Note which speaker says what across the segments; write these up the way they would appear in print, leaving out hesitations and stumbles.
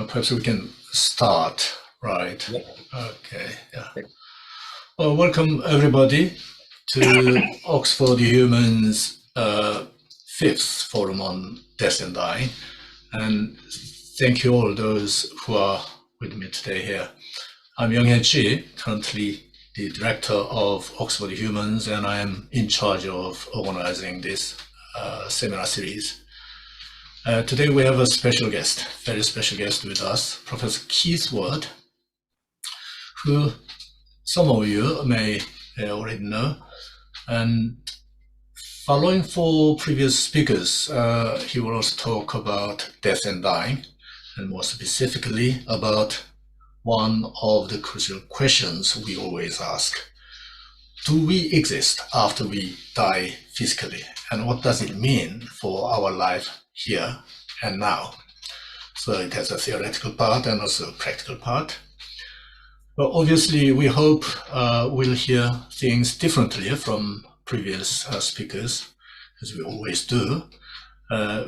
Speaker 1: Perhaps we can start, right?
Speaker 2: Yep.
Speaker 1: Okay, yeah.
Speaker 2: Yep.
Speaker 1: Well, welcome everybody to Oxford Humans' fifth forum on death and dying. And thank you all those who are with me today here. I'm Young-Hee Chi, currently the director of Oxford Humans, and I am in charge of organizing this seminar series. Today we have a special guest, very special guest with us, Professor Keith Ward, who some of you may already know. And following four previous speakers, he will also talk about death and dying, and more specifically about one of the crucial questions we always ask. Do we exist after we die physically? And what does it mean for our life here and now? So it has a theoretical part and also a practical part. But obviously, we hope we'll hear things differently from previous speakers, as we always do,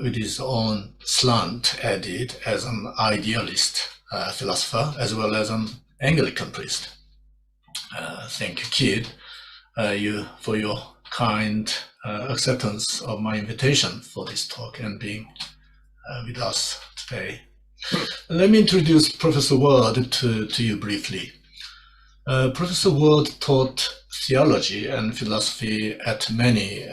Speaker 1: with his own slant added as an idealist philosopher, as well as an Anglican priest. Thank you, Kid, for your kind acceptance of my invitation for this talk and being with us today. Let me introduce Professor Ward to you briefly. Professor Ward taught theology and philosophy at many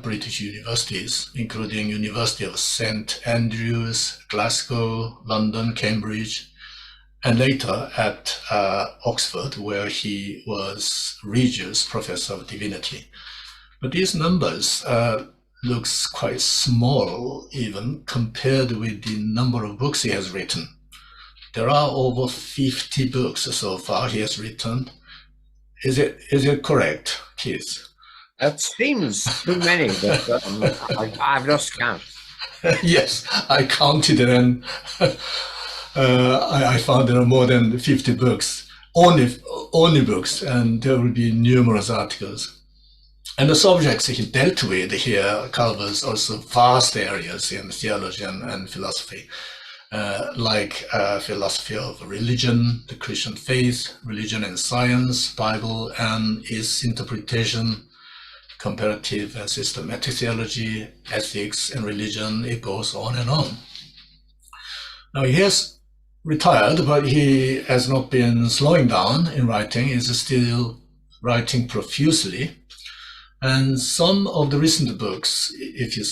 Speaker 1: British universities, including University of St Andrews, Glasgow, London, Cambridge, and later at Oxford, where he was Regius Professor of Divinity. But these numbers looks quite small even compared with the number of books he has written. There are over 50 books so far he has written. Is it correct, Keith?
Speaker 2: That seems too many, but I've lost count.
Speaker 1: Yes, I counted it, and I found there are more than 50 books, only books, and there will be numerous articles. And the subjects he dealt with here covers also vast areas in theology and philosophy, like philosophy of religion, the Christian faith, religion and science, Bible and its interpretation, comparative and systematic theology, ethics and religion. It goes on and on. Now he has retired, but he has not been slowing down in writing. He's still writing profusely. And some of the recent books, if you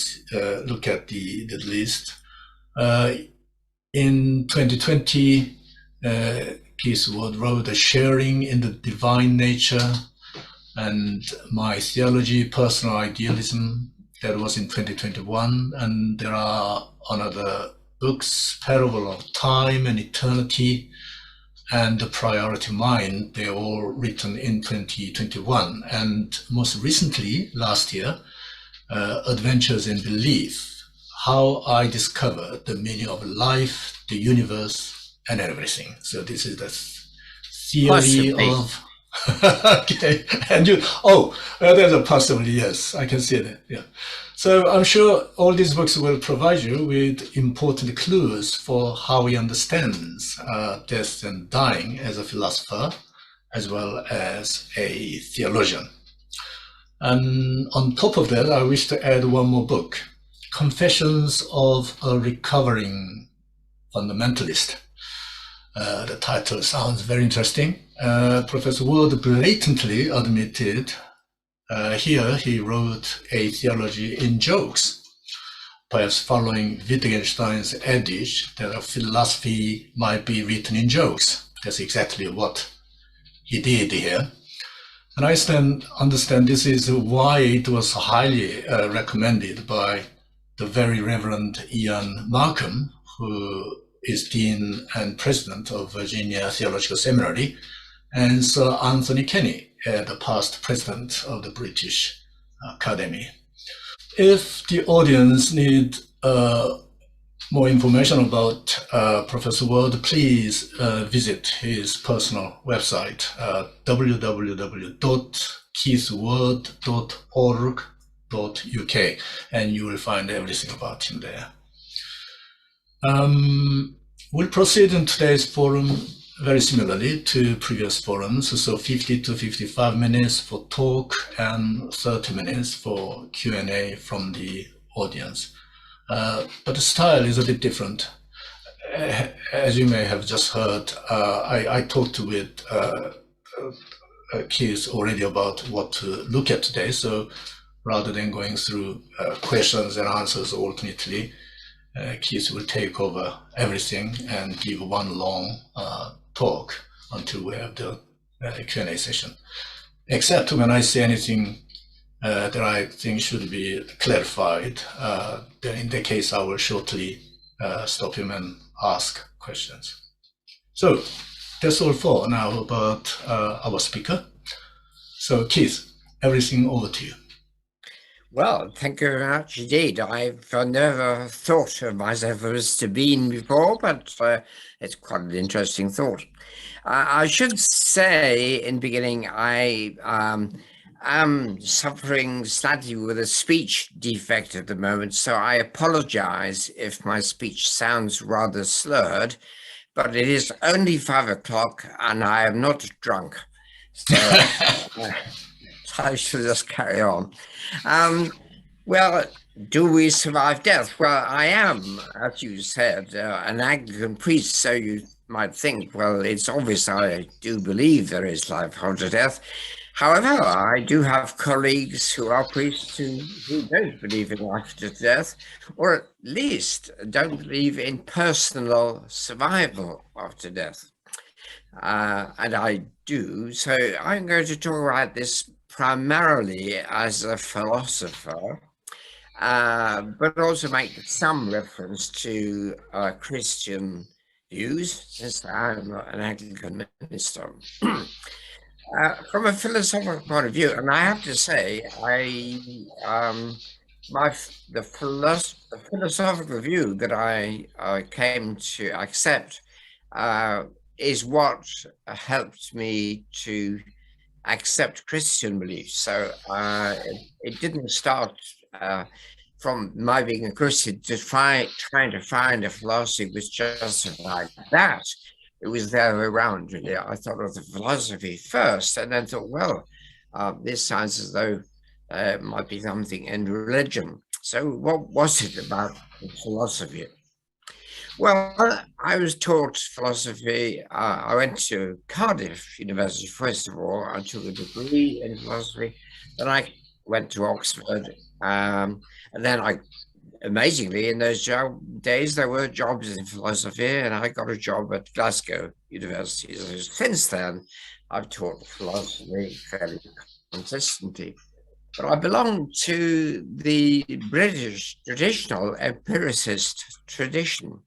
Speaker 1: look at the list, in 2020, Keith Ward wrote A Sharing in the Divine Nature and My Theology, Personal Idealism. That was in 2021. And there are another books, Parable of Time and Eternity, and The Priority Mind. They're all written in 2021. And most recently, last year, Adventures in Belief, How I Discovered the Meaning of Life, the Universe, and Everything. So this is the theory of... Okay, and there's a possibility, yes, I can see that, yeah. So I'm sure all these books will provide you with important clues for how he understands death and dying as a philosopher, as well as a theologian. And on top of that, I wish to add one more book, Confessions of a Recovering Fundamentalist. The title sounds very interesting. Professor Ward blatantly admitted here he wrote a theology in jokes, perhaps following Wittgenstein's adage that a philosophy might be written in jokes. That's exactly what he did here. And I understand this is why it was highly recommended by the very Reverend Ian Markham, who is Dean and President of Virginia Theological Seminary, and Sir Anthony Kenny, the past President of the British Academy. If the audience need more information about Professor Ward, please visit his personal website, www.keithward.org.uk, and you will find everything about him there. We'll proceed in today's forum very similarly to previous forums, so 50 to 55 minutes for talk and 30 minutes for Q&A from the audience. But the style is a bit different. As you may have just heard, I talked with Keith already about what to look at today, so rather than going through questions and answers alternately, Keith will take over everything and give one long talk until we have the Q&A session. Except when I say anything that I think should be clarified, then in that case I will shortly stop him and ask questions. So that's all for now about our speaker. So Keith, everything over to you.
Speaker 2: Well, thank you very much indeed. I've never thought of myself as to being before, but it's quite an interesting thought. I should say in the beginning, I am suffering slightly with a speech defect at the moment, so I apologize if my speech sounds rather slurred, but it is only 5 o'clock and I am not drunk. So I should just carry on. Well, do we survive death? Well, I am, as you said, an Anglican priest, so you might think, well, it's obvious I do believe there is life after death. However, I do have colleagues who are priests who don't believe in life after death, or at least don't believe in personal survival after death. And I do, so I'm going to talk about this primarily as a philosopher, but also make some reference to Christian views, since I'm an Anglican minister. From a philosophical point of view, and I have to say, the philosophical view that I came to accept is what helped me to accept Christian beliefs. So it didn't start from my being a Christian to trying to find a philosophy which justified that. It was the other way around, really. I thought of the philosophy first and then thought, well, this sounds as though it might be something in religion. So what was it about philosophy? Well, I was taught philosophy. I went to Cardiff University, first of all. I took a degree in philosophy. Then I went to Oxford. And then amazingly, in those days, there were jobs in philosophy, and I got a job at Glasgow University. So since then, I've taught philosophy fairly consistently. But I belong to the British traditional empiricist tradition.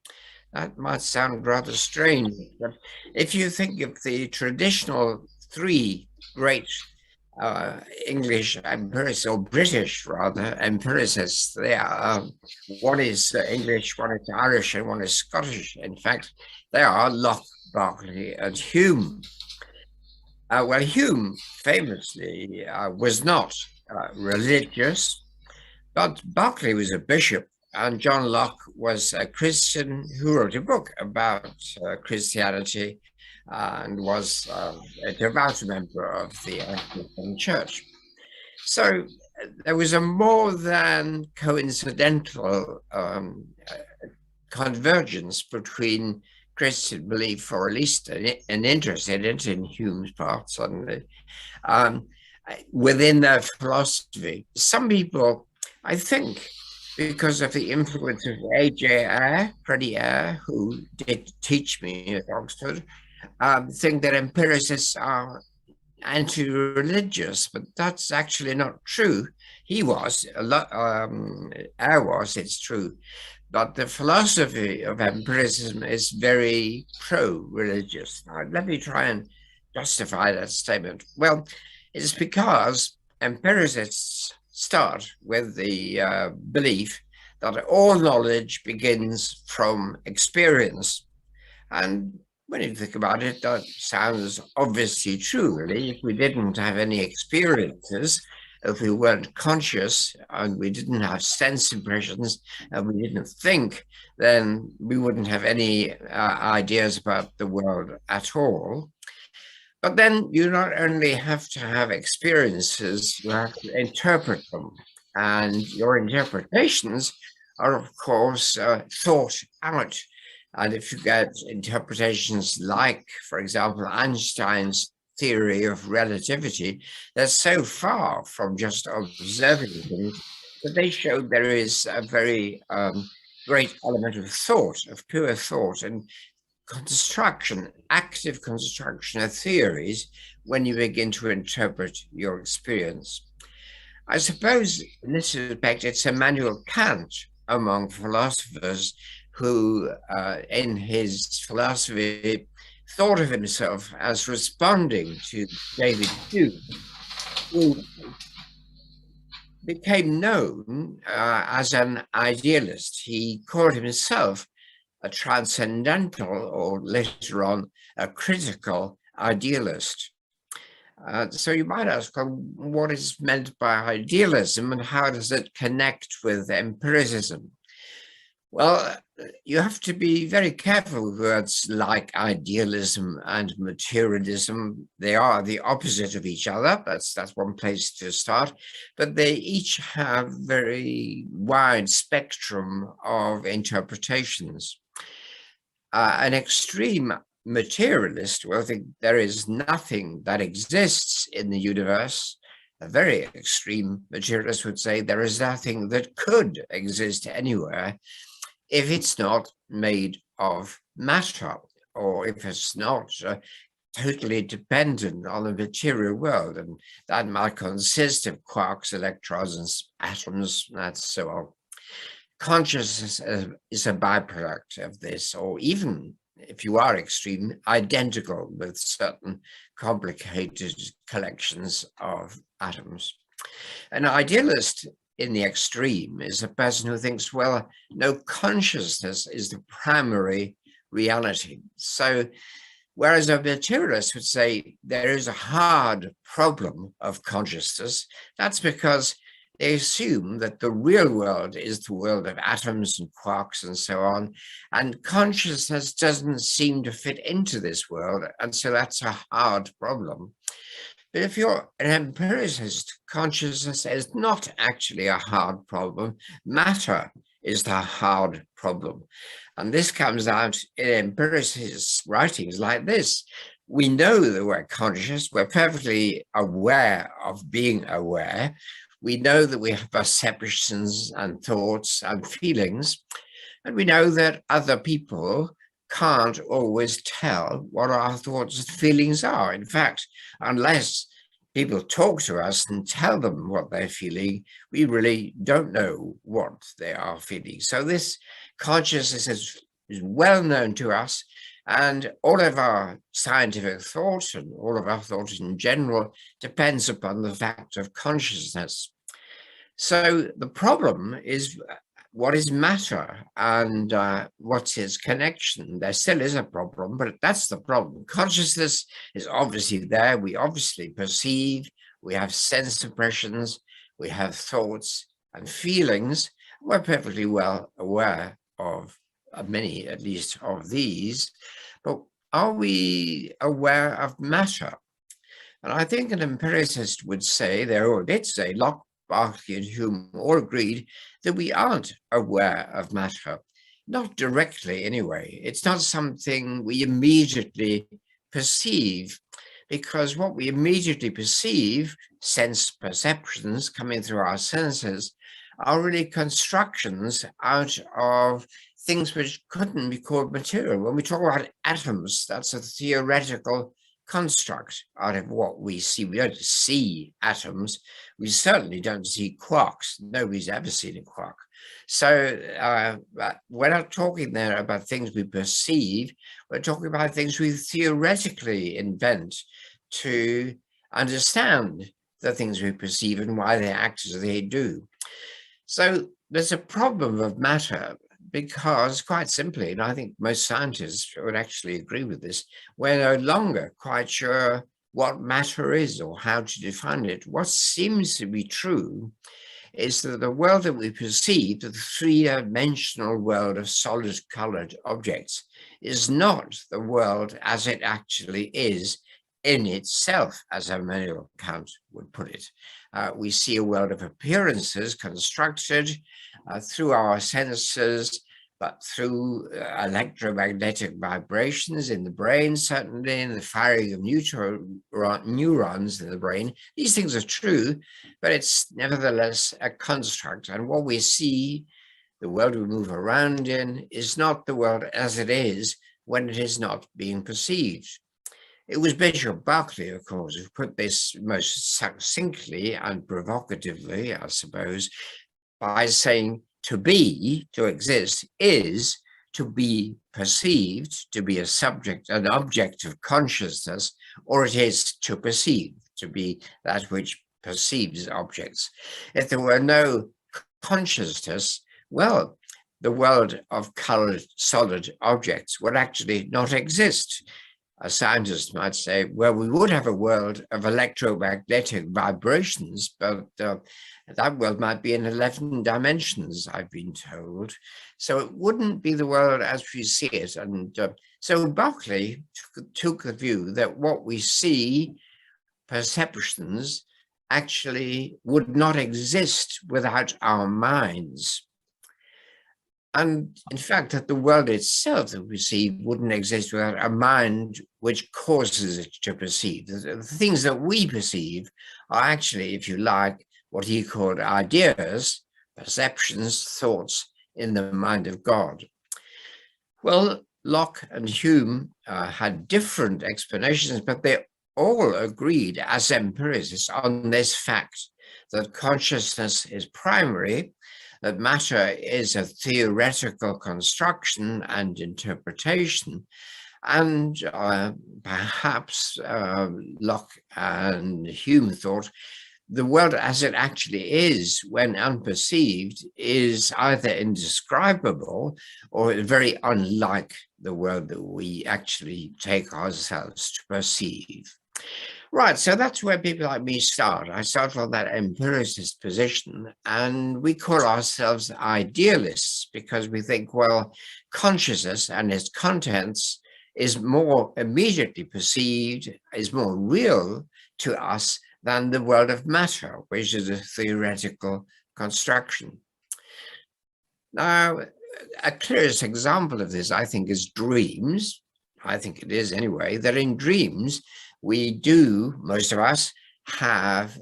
Speaker 2: That might sound rather strange, but if you think of the traditional 3 great English empiricists, or British rather, empiricists, they are, one is English, one is Irish, and one is Scottish. In fact, they are Locke, Berkeley, and Hume. Well, Hume famously was not religious, but Berkeley was a bishop, and John Locke was a Christian who wrote a book about Christianity and was a devout member of the Anglican Church. So there was a more than coincidental convergence between Christian belief, or at least an interest in it in Hume's part, suddenly, within their philosophy. Some people, I think, because of the influence of A.J. Eyre, Freddie Eyre, who did teach me at Oxford, think that empiricists are anti-religious, but that's actually not true. He was, Eyre was, it's true, but the philosophy of empiricism is very pro-religious. Now, let me try and justify that statement. Well, it's because empiricists start with the belief that all knowledge begins from experience. And when you think about it, that sounds obviously true, really. If we didn't have any experiences, If we weren't conscious and we didn't have sense impressions and we didn't think, then we wouldn't have any ideas about the world at all. But then you not only have to have experiences, you have to interpret them. And your interpretations are, of course, thought out. And if you get interpretations like, for example, Einstein's theory of relativity, they're so far from just observing things that they show there is a very great element of thought, of pure thought, and construction, active construction of theories when you begin to interpret your experience. I suppose in this respect, it's Immanuel Kant among philosophers who, in his philosophy, thought of himself as responding to David Hume, who became known as an idealist. He called himself a transcendental, or later on, a critical idealist. So you might ask, well, what is meant by idealism and how does it connect with empiricism? Well, you have to be very careful with words like idealism and materialism. They are the opposite of each other. That's one place to start. But they each have very wide spectrum of interpretations. An extreme materialist will think there is nothing that exists in the universe. A very extreme materialist would say there is nothing that could exist anywhere if it's not made of matter, or if it's not totally dependent on the material world. And that might consist of quarks, electrons, and atoms, and so on. Consciousness is a byproduct of this, or even, if you are extreme, identical with certain complicated collections of atoms. An idealist in the extreme is a person who thinks, well, no, consciousness is the primary reality. So whereas a materialist would say there is a hard problem of consciousness, that's because they assume that the real world is the world of atoms and quarks and so on, and consciousness doesn't seem to fit into this world, and so that's a hard problem. But if you're an empiricist, consciousness is not actually a hard problem. Matter is the hard problem. And this comes out in empiricist writings like this. We know that we're conscious, we're perfectly aware of being aware. We know that we have perceptions and thoughts and feelings, and we know that other people can't always tell what our thoughts and feelings are. In fact, unless people talk to us and tell them what they're feeling, we really don't know what they are feeling. So this consciousness is well known to us, and all of our scientific thought and all of our thought in general depends upon the fact of consciousness. So the problem is, what is matter and what's its connection? There still is a problem, but that's the problem. Consciousness is obviously there. We obviously perceive, we have sense impressions, we have thoughts and feelings. We're perfectly well aware of many, at least, of these, but are we aware of matter? And I think an empiricist would say, or did say, Locke, Berkeley, and Hume all agreed that we aren't aware of matter, not directly anyway. It's not something we immediately perceive, because what we immediately perceive, sense perceptions coming through our senses, are really constructions out of things which couldn't be called material. When we talk about atoms, that's a theoretical construct out of what we see. We don't see atoms. We certainly don't see quarks. Nobody's ever seen a quark. So we're not talking there about things we perceive. We're talking about things we theoretically invent to understand the things we perceive and why they act as they do. So there's a problem of matter, because quite simply, and I think most scientists would actually agree with this, we're no longer quite sure what matter is or how to define it. What seems to be true is that the world that we perceive, the three-dimensional world of solid colored objects, is not the world as it actually is in itself, as Immanuel Kant would put it. We see a world of appearances constructed through our senses, but through electromagnetic vibrations in the brain, certainly in the firing of neurons in the brain. These things are true, but it's nevertheless a construct. And what we see, the world we move around in, is not the world as it is when it is not being perceived. It was Bishop Berkeley, of course, who put this most succinctly and provocatively, I suppose, by saying to be, to exist, is to be perceived, to be a subject, an object of consciousness, or it is to perceive, to be that which perceives objects. If there were no consciousness, well, the world of colored solid objects would actually not exist. A scientist might say, well, we would have a world of electromagnetic vibrations, but that world might be in 11 dimensions, I've been told. So it wouldn't be the world as we see it. And so Berkeley took the view that what we see, perceptions, actually would not exist without our minds. And in fact, that the world itself that we see wouldn't exist without a mind which causes it to perceive. The things that we perceive are actually, if you like, what he called ideas, perceptions, thoughts in the mind of God. Well, Locke and Hume had different explanations, but they all agreed as empiricists on this fact that consciousness is primary, that matter is a theoretical construction and interpretation, and perhaps Locke and Hume thought the world as it actually is when unperceived is either indescribable or very unlike the world that we actually take ourselves to perceive. Right, so that's where people like me start. I start from that empiricist position, and we call ourselves idealists because we think, well, consciousness and its contents is more immediately perceived, is more real to us than the world of matter, which is a theoretical construction. Now, a clearest example of this, I think, is dreams. I think it is anyway, that in dreams, we do, most of us, have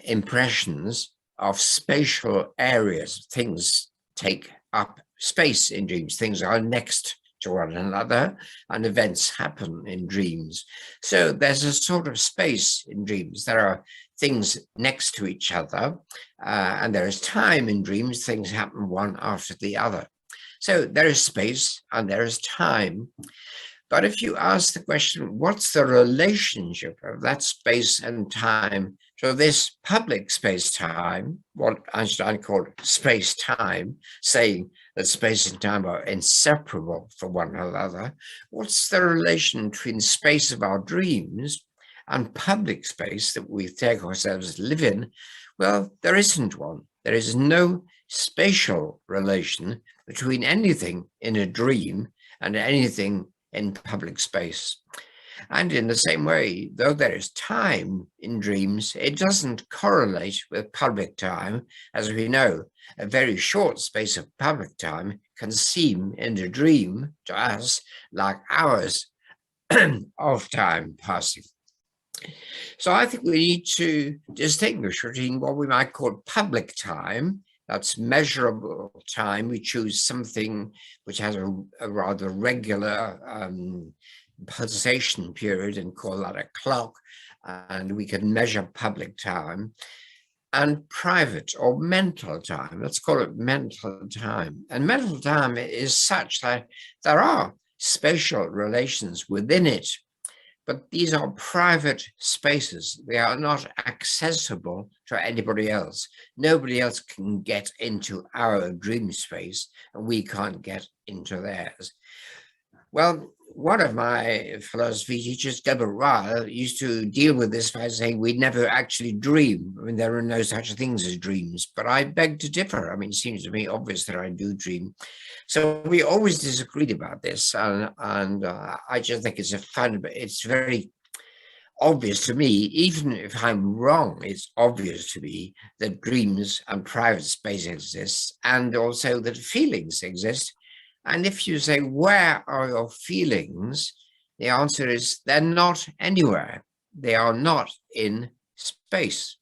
Speaker 2: impressions of spatial areas. Things take up space in dreams. Things are next to one another, and events happen in dreams. So there's a sort of space in dreams. There are things next to each other, and there is time in dreams. Things happen one after the other. So there is space and there is time. But if you ask the question, what's the relationship of that space and time to this public space-time, what Einstein called space-time, saying that space and time are inseparable from one another, what's the relation between space of our dreams and public space that we take ourselves to live in? Well, there isn't one. There is no spatial relation between anything in a dream and anything in public space. And in the same way, though there is time in dreams, it doesn't correlate with public time. As we know, a very short space of public time can seem in a dream to us like hours of time passing. So I think we need to distinguish between what we might call public time, that's measurable time. We choose something which has a rather regular pulsation period and call that a clock, and we can measure public time, and private or mental time. Let's call it mental time. And mental time is such that there are spatial relations within it, but these are private spaces. They are not accessible to anybody else. Nobody else can get into our dream space, and we can't get into theirs. Well, one of my philosophy teachers, Deborah Ryle, used to deal with this by saying we never actually dream. I mean, there are no such things as dreams, but I beg to differ. I mean, it seems to me obvious that I do dream. So we always disagreed about this, and I just think it's very obvious to me, even if I'm wrong, it's obvious to me that dreams and private space exists, and also that feelings exist. And if you say, where are your feelings? The answer is they're not anywhere. They are not in space.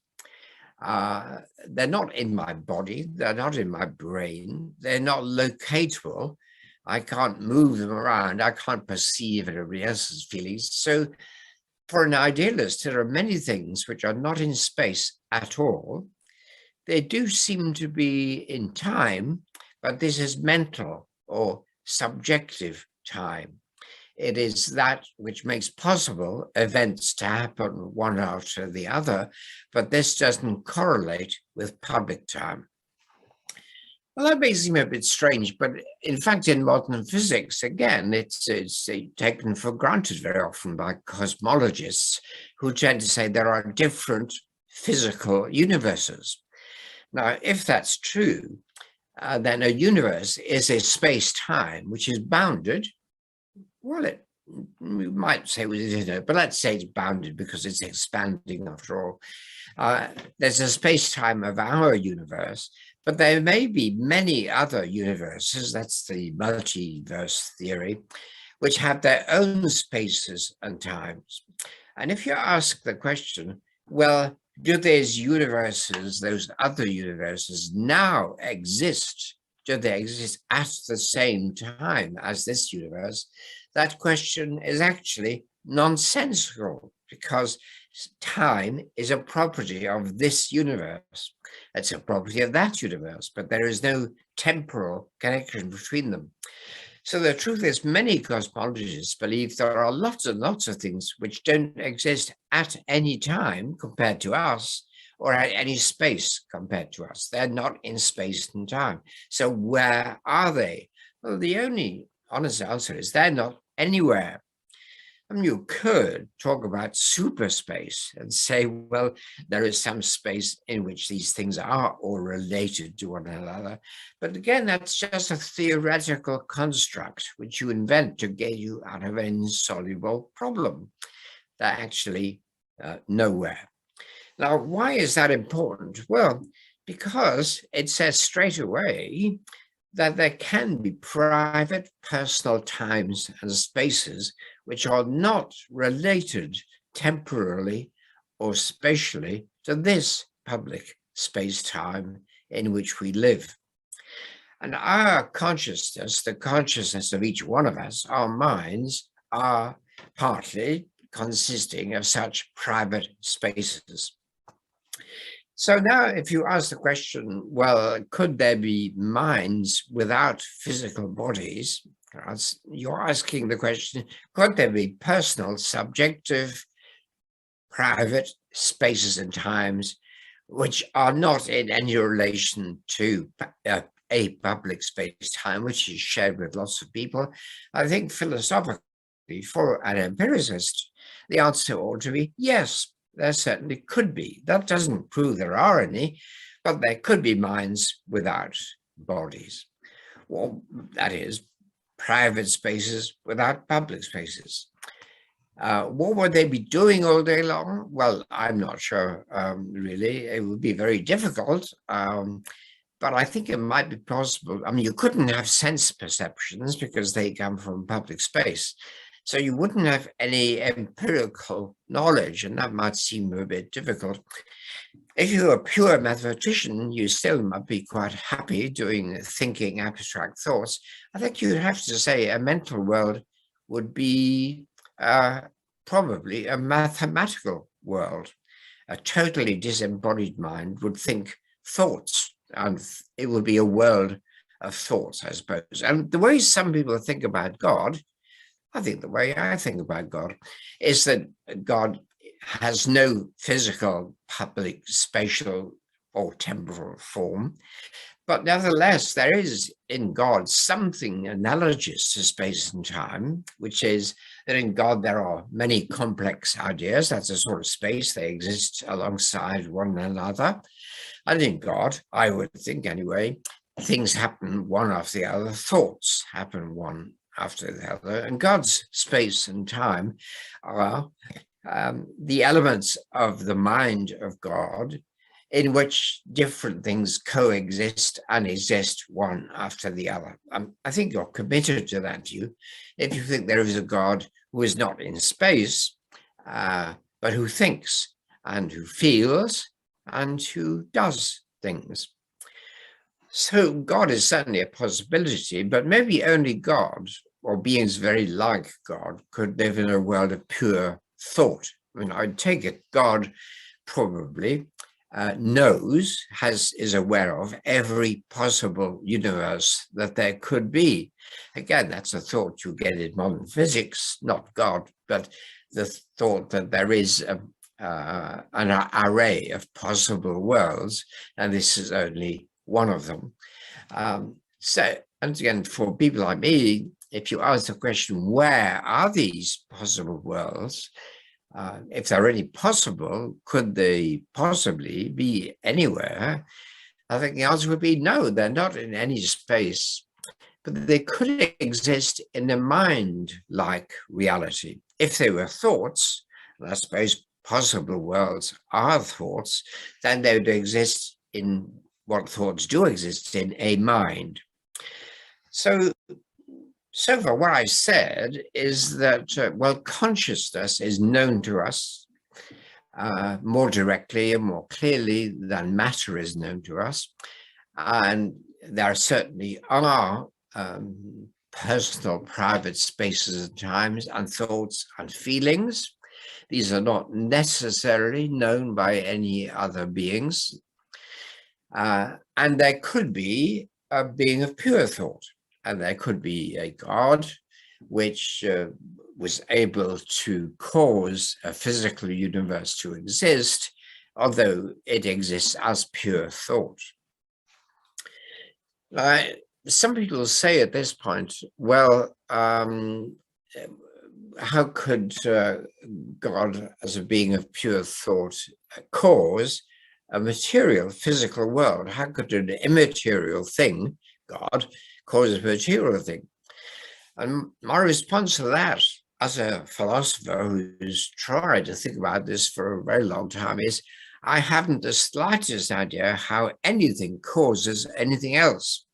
Speaker 2: They're not in my body. They're not in my brain. They're not locatable. I can't move them around. I can't perceive everybody else's feelings. So for an idealist, there are many things which are not in space at all. They do seem to be in time, but this is mental or subjective time. It is that which makes possible events to happen one after the other, but this doesn't correlate with public time. Well, that may seem a bit strange, but in fact, in modern physics, again, it's taken for granted very often by cosmologists who tend to say there are different physical universes. Now, if that's true, then a universe is a space-time which is bounded. Well, we might say, but let's say it's bounded because it's expanding after all. There's a space-time of our universe, but there may be many other universes, that's the multiverse theory, which have their own spaces and times. And if you ask the question, well, do those universes, those other universes now exist? Do they exist at the same time as this universe? That question is actually nonsensical because time is a property of this universe. It's a property of that universe, but there is no temporal connection between them. So the truth is, many cosmologists believe there are lots and lots of things which don't exist at any time compared to us, or at any space compared to us. They're not in space and time. So where are they? Well, the only honest answer is they're not anywhere. I mean, you could talk about superspace and say, well, there is some space in which these things are all related to one another. But again, that's just a theoretical construct which you invent to get you out of an insoluble problem. They're actually nowhere. Now, why is that important? Well, because it says straight away that there can be private personal times and spaces which are not related temporally or spatially to this public space-time in which we live. And our consciousness, the consciousness of each one of us, our minds, are partly consisting of such private spaces. So now if you ask the question, well, could there be minds without physical bodies? You're asking the question, could there be personal, subjective, private spaces and times which are not in any relation to a public space-time, which is shared with lots of people? I think philosophically, for an empiricist, the answer ought to be yes. There certainly could be. That doesn't prove there are any, but there could be minds without bodies. Well, that is, private spaces without public spaces. What would they be doing all day long? Well, I'm not sure, really. It would be very difficult, but I think it might be possible. I mean, you couldn't have sense perceptions because they come from public space. So you wouldn't have any empirical knowledge, and that might seem a bit difficult. If you're a pure mathematician, you still might be quite happy doing thinking abstract thoughts. I think you'd have to say a mental world would be probably a mathematical world. A totally disembodied mind would think thoughts, and it would be a world of thoughts, I suppose. And the way some people think about God, I think the way I think about God is that God has no physical, public, spatial, or temporal form, But nevertheless, there is in God something analogous to space and time, which is that in God there are many complex ideas. That's a sort of space. They exist alongside one another. And in God, I would think anyway, things happen one after the other. Thoughts happen one after the other. And God's space and time are the elements of the mind of God in which different things coexist and exist one after the other. I think you're committed to that view if you think there is a God who is not in space, but who thinks and who feels and who does things. So God is certainly a possibility, but maybe only God or beings very like God could live in a world of pure thought. I mean, I'd take it God probably knows, is aware of every possible universe that there could be. Again, that's a thought you get in modern physics, not God, but the thought that there is an array of possible worlds, and this is only one of them. So, and again, for people like me, if you ask the question, where are these possible worlds? If they're really possible, could they possibly be anywhere? I think the answer would be no, they're not in any space, but they could exist in a mind-like reality. If they were thoughts, and I suppose possible worlds are thoughts, then they would exist in what thoughts do exist in, a mind. So far, what I've said is that, well, consciousness is known to us more directly and more clearly than matter is known to us. And there certainly are personal, private spaces and times and thoughts and feelings. These are not necessarily known by any other beings. And there could be a being of pure thought. And there could be a God which was able to cause a physical universe to exist, although it exists as pure thought. Some people say at this point, well, how could God, as a being of pure thought, cause a material physical world? How could an immaterial thing, God, cause a material thing? And my response to that, as a philosopher who's tried to think about this for a very long time, is I haven't the slightest idea how anything causes anything else.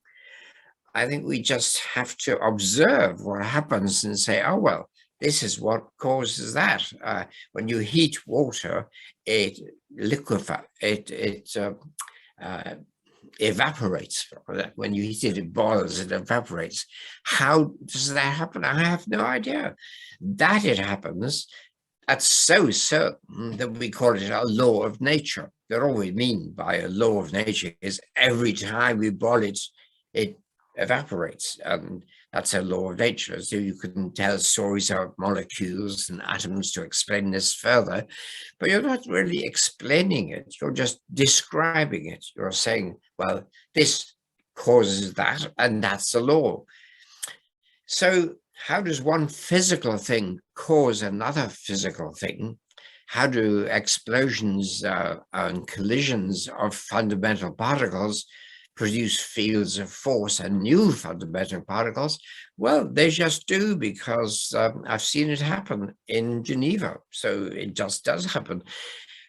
Speaker 2: I think we just have to observe what happens and say, oh, well, this is what causes that. When you heat water, it liquefies, it evaporates. When you heat it, it boils, it evaporates. How does that happen? I have no idea. That it happens, that's so certain that we call it a law of nature. That all we mean by a law of nature is every time we boil it, it evaporates. And that's a law of nature. So you can tell stories of molecules and atoms to explain this further, but you're not really explaining it. You're just describing it. You're saying, well, this causes that, and that's the law. So how does one physical thing cause another physical thing? How do explosions and collisions of fundamental particles produce fields of force and new fundamental particles? Well, they just do, because I've seen it happen in Geneva. So it just does happen.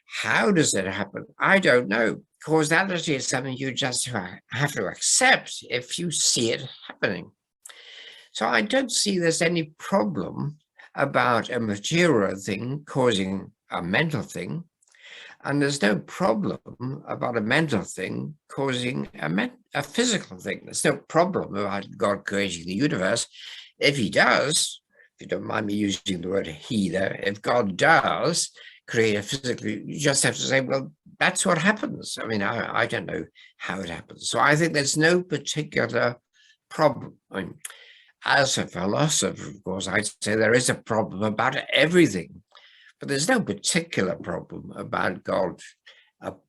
Speaker 2: How does it happen? I don't know. Causality is something you just have to accept if you see it happening. So I don't see there's any problem about a material thing causing a mental thing. And there's no problem about a mental thing causing a physical thing. There's no problem about God creating the universe. If he does, if you don't mind me using the word he there, if God does create a physical, you just have to say, well, that's what happens. I mean, I don't know how it happens. So I think there's no particular problem. I mean, as a philosopher, of course, I'd say there is a problem about everything. But there's no particular problem about God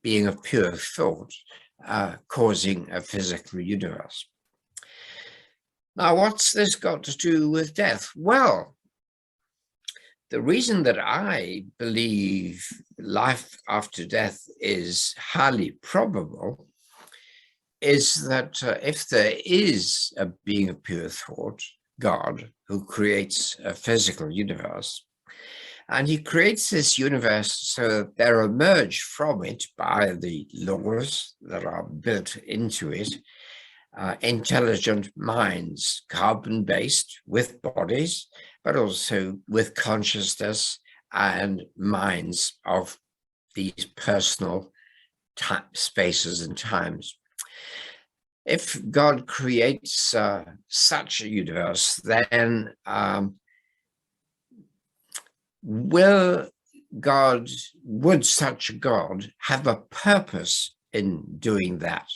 Speaker 2: being of pure thought. causing a physical universe. Now, what's this got to do with death? Well, the reason that I believe life after death is highly probable is that if there is a being of pure thought, God, who creates a physical universe, and he creates this universe so that there emerge from it by the laws that are built into it, intelligent minds, carbon-based, with bodies, but also with consciousness and minds of these personal spaces and times. If God creates such a universe, then would such a God have a purpose in doing that?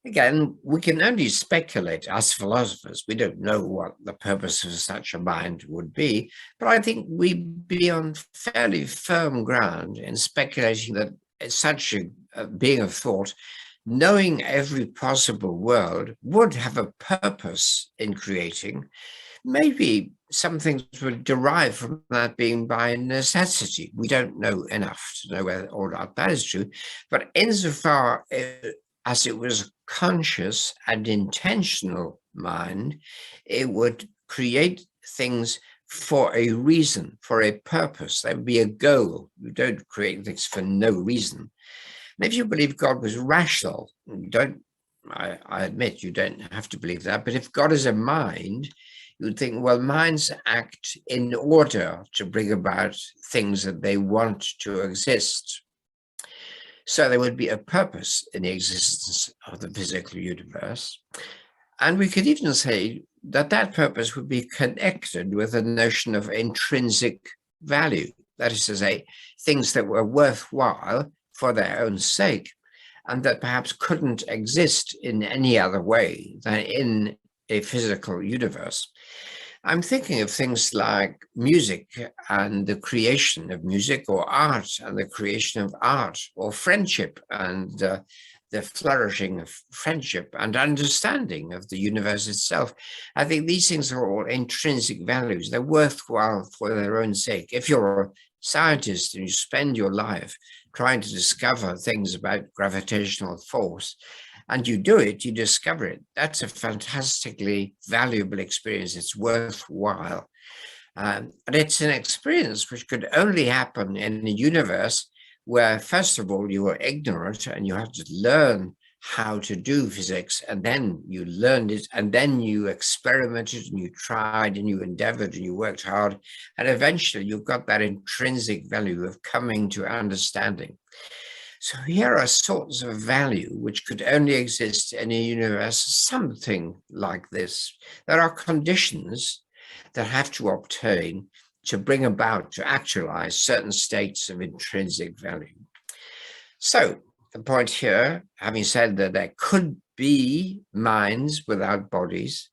Speaker 2: Again, we can only speculate as philosophers. We don't know what the purpose of such a mind would be, but I think we'd be on fairly firm ground in speculating that such a being of thought, knowing every possible world, would have a purpose in creating. Maybe some things would derive from that being by necessity. We don't know enough to know whether or not that is true, but insofar as it was a conscious and intentional mind, it would create things for a reason, for a purpose. There would be a goal. You don't create things for no reason. And if you believe God was rational, I admit you don't have to believe that, but if God is a mind, you'd think, well, minds act in order to bring about things that they want to exist. So there would be a purpose in the existence of the physical universe. And we could even say that that purpose would be connected with a notion of intrinsic value. That is to say, things that were worthwhile for their own sake, and that perhaps couldn't exist in any other way than in a physical universe. I'm thinking of things like music and the creation of music, or art and the creation of art, or friendship and the flourishing of friendship and understanding of the universe itself. I think these things are all intrinsic values. They're worthwhile for their own sake. If you're a scientist and you spend your life trying to discover things about gravitational force, and you do it, you discover it, that's a fantastically valuable experience. It's worthwhile. And it's an experience which could only happen in a universe where, first of all, you were ignorant and you had to learn how to do physics, and then you learned it, and then you experimented and you tried and you endeavored and you worked hard, and eventually you got that intrinsic value of coming to understanding. So here are sorts of value which could only exist in a universe, something like this. There are conditions that have to obtain to bring about, to actualize certain states of intrinsic value. So the point here, having said that there could be minds without bodies,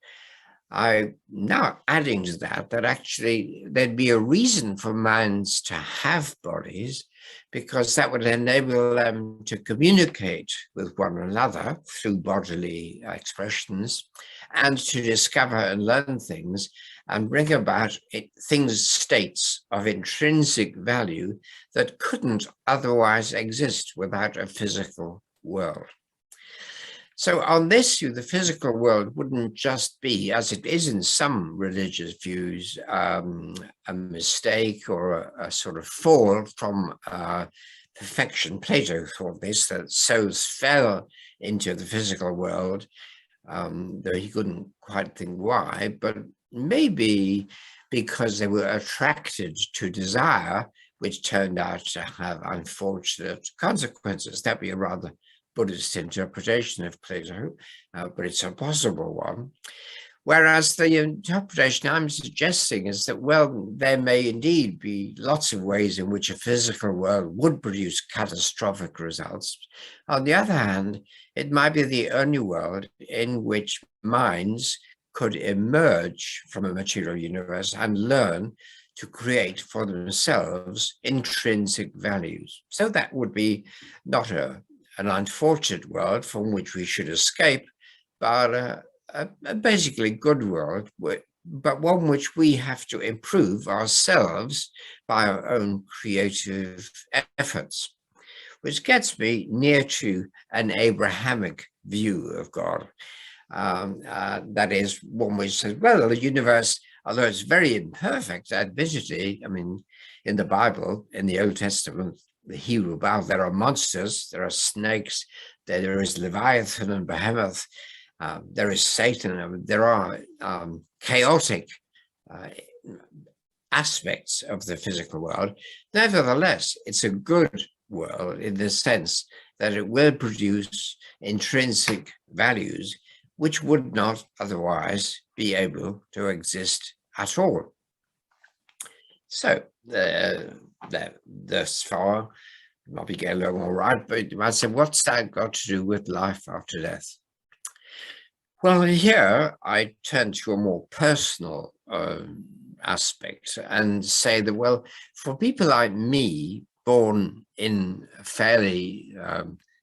Speaker 2: I'm now adding to that actually there'd be a reason for minds to have bodies, because that would enable them to communicate with one another through bodily expressions, and to discover and learn things and bring about states of intrinsic value that couldn't otherwise exist without a physical world. So on this view, the physical world wouldn't just be, as it is in some religious views, a mistake or a sort of fall from perfection. Plato thought this, that souls fell into the physical world, though he couldn't quite think why, but maybe because they were attracted to desire, which turned out to have unfortunate consequences. That'd be a rather Buddhist interpretation of Plato, but it's a possible one. Whereas the interpretation I'm suggesting is that, well, there may indeed be lots of ways in which a physical world would produce catastrophic results. On the other hand, it might be the only world in which minds could emerge from a material universe and learn to create for themselves intrinsic values. So that would be not a an unfortunate world from which we should escape, but a basically good world, but one which we have to improve ourselves by our own creative efforts, which gets me near to an Abrahamic view of God. That is one which says, well, the universe, although it's very imperfect, admittedly, I mean, in the Bible, in the Old Testament, the Hebrew Bible, there are monsters, there are snakes, there is Leviathan and Behemoth, there is Satan, I mean, there are chaotic aspects of the physical world. Nevertheless, it's a good world in the sense that it will produce intrinsic values which would not otherwise be able to exist at all. So thus far, I'll be getting along all right, but you might say, what's that got to do with life after death? Well, here I turn to a more personal aspect and say that, well, for people like me, born in a fairly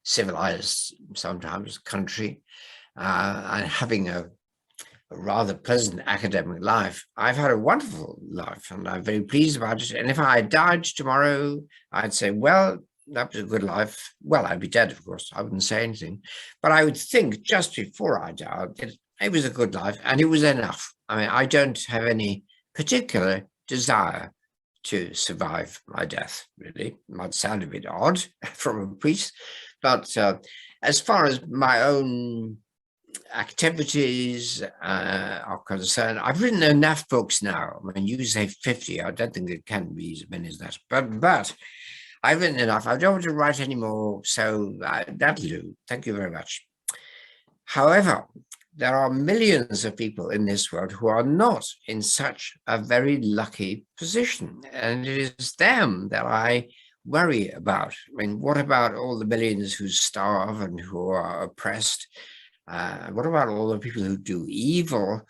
Speaker 2: civilized, sometimes, country, and having a rather pleasant academic life, I've had a wonderful life and I'm very pleased about it. And if I died tomorrow, I'd say, well, that was a good life. Well, I'd be dead, of course. I wouldn't say anything. But I would think just before I died that it was a good life and it was enough. I mean, I don't have any particular desire to survive my death, really. It might sound a bit odd from a priest, but as far as my own activities are concerned, I've written enough books now. I mean, you say 50, I don't think it can be as many as that, but I've written enough. I don't want to write anymore, so that'll do. Thank you very much. However, there are millions of people in this world who are not in such a very lucky position, and it is them that I worry about. I mean, what about all the millions who starve and who are oppressed? What about all the people who do evil?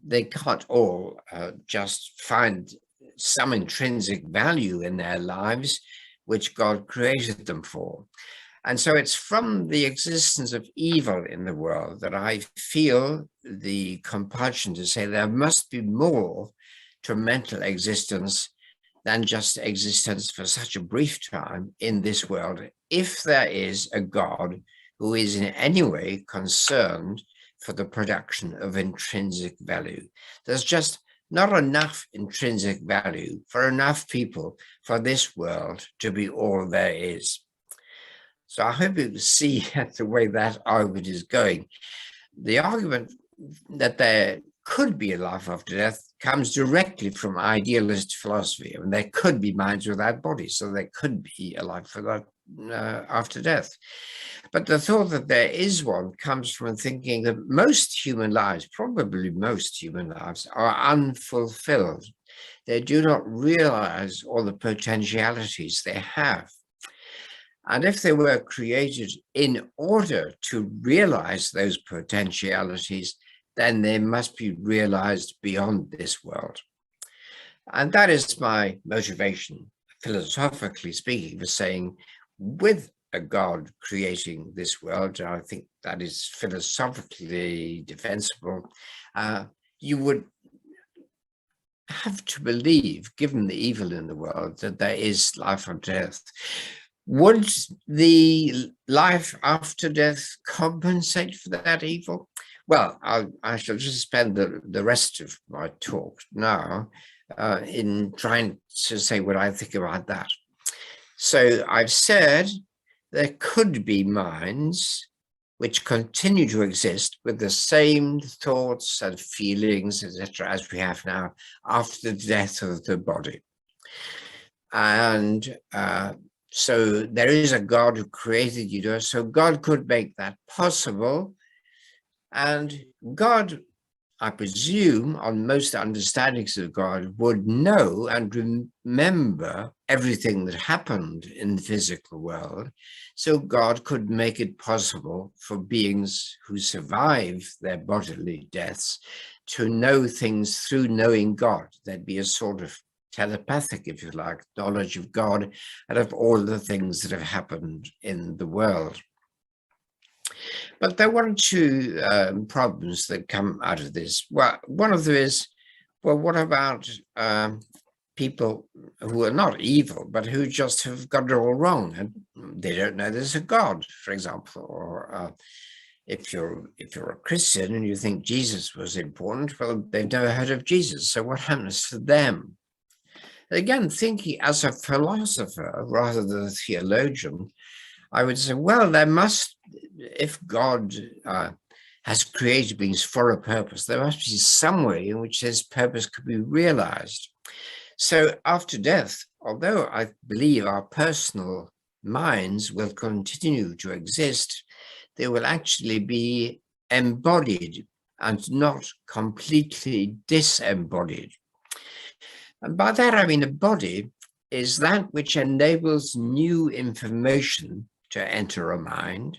Speaker 2: They can't all just find some intrinsic value in their lives, which God created them for. And so it's from the existence of evil in the world that I feel the compulsion to say there must be more to mental existence than just existence for such a brief time in this world, if there is a God who is in any way concerned for the production of intrinsic value. There's just not enough intrinsic value for enough people for this world to be all there is. So I hope you see the way that argument is going. The argument that there could be a life after death comes directly from idealist philosophy. I mean, there could be minds without bodies, so there could be a life after death. But the thought that there is one comes from thinking that most human lives, probably most human lives, are unfulfilled. They do not realize all the potentialities they have. And if they were created in order to realize those potentialities, then they must be realized beyond this world. And that is my motivation, philosophically speaking, for saying, with a God creating this world, and I think that is philosophically defensible, you would have to believe, given the evil in the world, that there is life after death. Would the life after death compensate for that evil? Well, I shall just spend the rest of my talk now in trying to say what I think about that. So I've said there could be minds which continue to exist with the same thoughts and feelings, etc., as we have now after the death of the body. And so there is a God who created the universe, so God could make that possible. And God, I presume, on most understandings of God, would know and remember everything that happened in the physical world. So God could make it possible for beings who survive their bodily deaths to know things through knowing God. There'd be a sort of telepathic, if you like, knowledge of God and of all the things that have happened in the world. But there are one or two problems that come out of this. Well, one of them is, well, what about people who are not evil, but who just have got it all wrong, and they don't know there's a God, for example, or if you're a Christian and you think Jesus was important, well, they've never heard of Jesus. So what happens to them? Again, thinking as a philosopher rather than a theologian, I would say, well, there must, if God has created beings for a purpose, there must be some way in which this purpose could be realized. So after death, although I believe our personal minds will continue to exist, they will actually be embodied and not completely disembodied. And by that, I mean a body is that which enables new information to enter a mind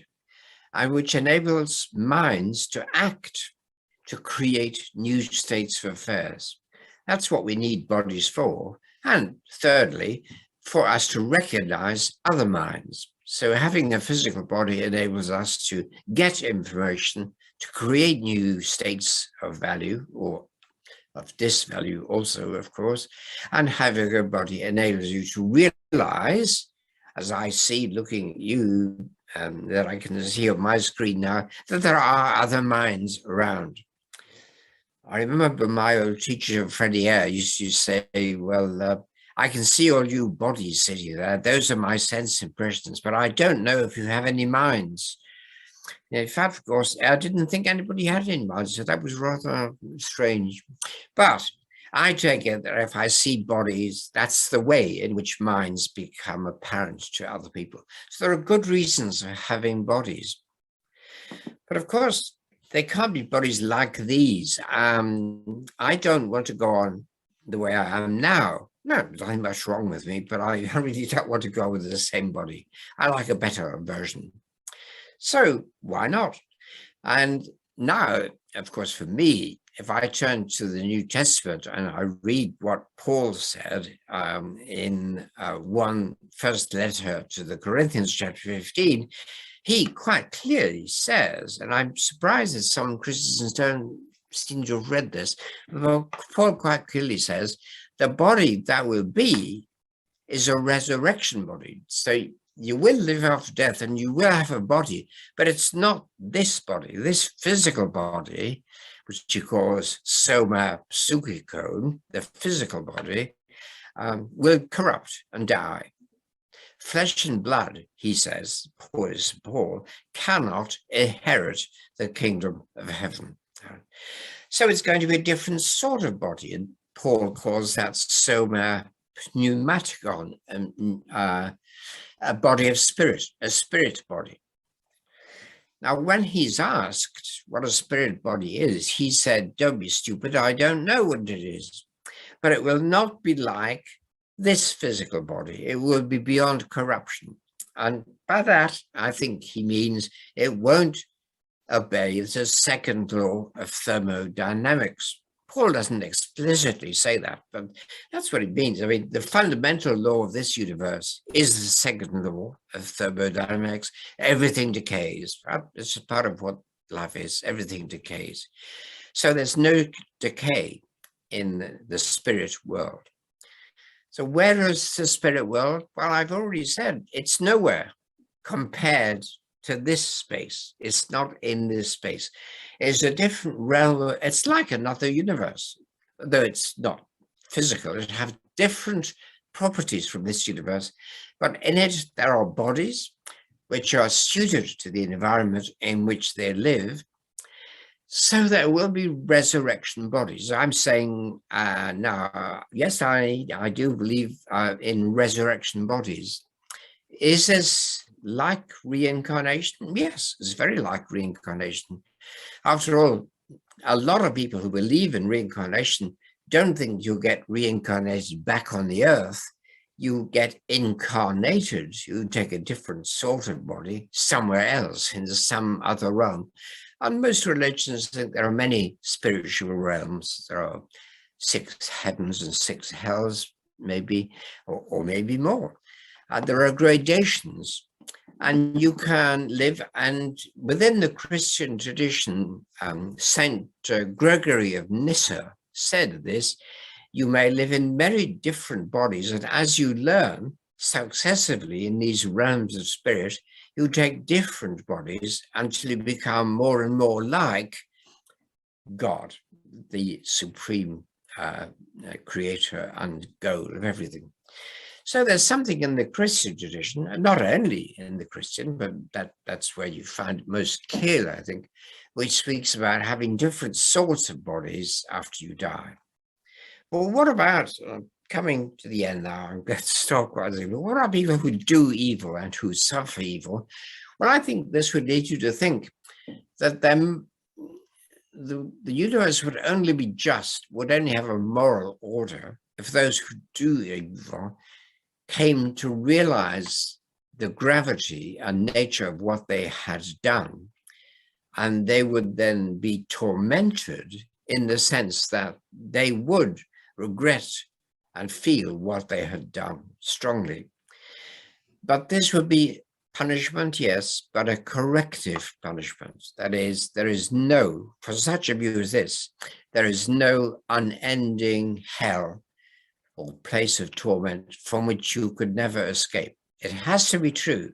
Speaker 2: and which enables minds to act, to create new states of affairs. That's what we need bodies for. And thirdly, for us to recognize other minds. So having a physical body enables us to get information, to create new states of value or of disvalue also, of course, and having a body enables you to realize, as I see looking at you, that I can see on my screen now, that there are other minds around. I remember my old teacher, Freddie Eyre, used to say, well, I can see all you bodies sitting there. Those are my sense impressions, but I don't know if you have any minds. In fact, of course, I didn't think anybody had any minds, so that was rather strange. But I take it that if I see bodies, that's the way in which minds become apparent to other people. So there are good reasons for having bodies. But of course, they can't be bodies like these. I don't want to go on the way I am now. No, there's nothing much wrong with me, but I really don't want to go with the same body. I like a better version. So why not? And now, of course, for me, if I turn to the New Testament and I read what Paul said in one first letter to the Corinthians, chapter 15, he quite clearly says, and I'm surprised that some Christians don't seem to have read this, but Paul quite clearly says, the body that will be is a resurrection body. So you will live after death and you will have a body, but it's not this body, this physical body, which he calls soma psychikon, the physical body, will corrupt and die. Flesh and blood, he says, Paul, cannot inherit the kingdom of heaven. So it's going to be a different sort of body, and Paul calls that soma pneumaticon, a body of spirit, a spirit body. Now, when he's asked what a spirit body is, he said, don't be stupid, I don't know what it is, but it will not be like this physical body. It will be beyond corruption. And by that, I think he means it won't obey the second law of thermodynamics. Paul doesn't explicitly say that, but that's what it means. I mean, the fundamental law of this universe is the second law of thermodynamics. Everything decays. It's part of what life is. Everything decays. So there's no decay in the spirit world. So where is the spirit world? Well, I've already said it's nowhere compared to this space. It's not in this space. It's a different realm. It's like another universe, though it's not physical. It has different properties from this universe, but in it there are bodies which are suited to the environment in which they live. So there will be resurrection bodies. I'm saying now, yes, I do believe in resurrection bodies. Is this like reincarnation? Yes, it's very like reincarnation. After all, a lot of people who believe in reincarnation don't think you get reincarnated back on the earth. You get incarnated. You take a different sort of body somewhere else in some other realm. And most religions think there are many spiritual realms. There are 6 heavens and 6 hells. maybe, or maybe more. There are gradations, and you can live, and within the Christian tradition, Saint Gregory of Nyssa said this, you may live in very different bodies, and as you learn successively in these realms of spirit, you take different bodies until you become more and more like God, the supreme creator and goal of everything. So there's something in the Christian tradition, and not only in the Christian, but that's where you find it most clearly, I think, which speaks about having different sorts of bodies after you die. Well, what about, coming to the end now, I'm going to stop quite soon, but what are people who do evil and who suffer evil? Well, I think this would lead you to think that the universe would only be just, would only have a moral order if those who do evil came to realize the gravity and nature of what they had done. And they would then be tormented in the sense that they would regret and feel what they had done strongly. But this would be punishment, yes, but a corrective punishment. That is, there is no, for such a view as this, there is no unending hell or place of torment from which you could never escape. It has to be true.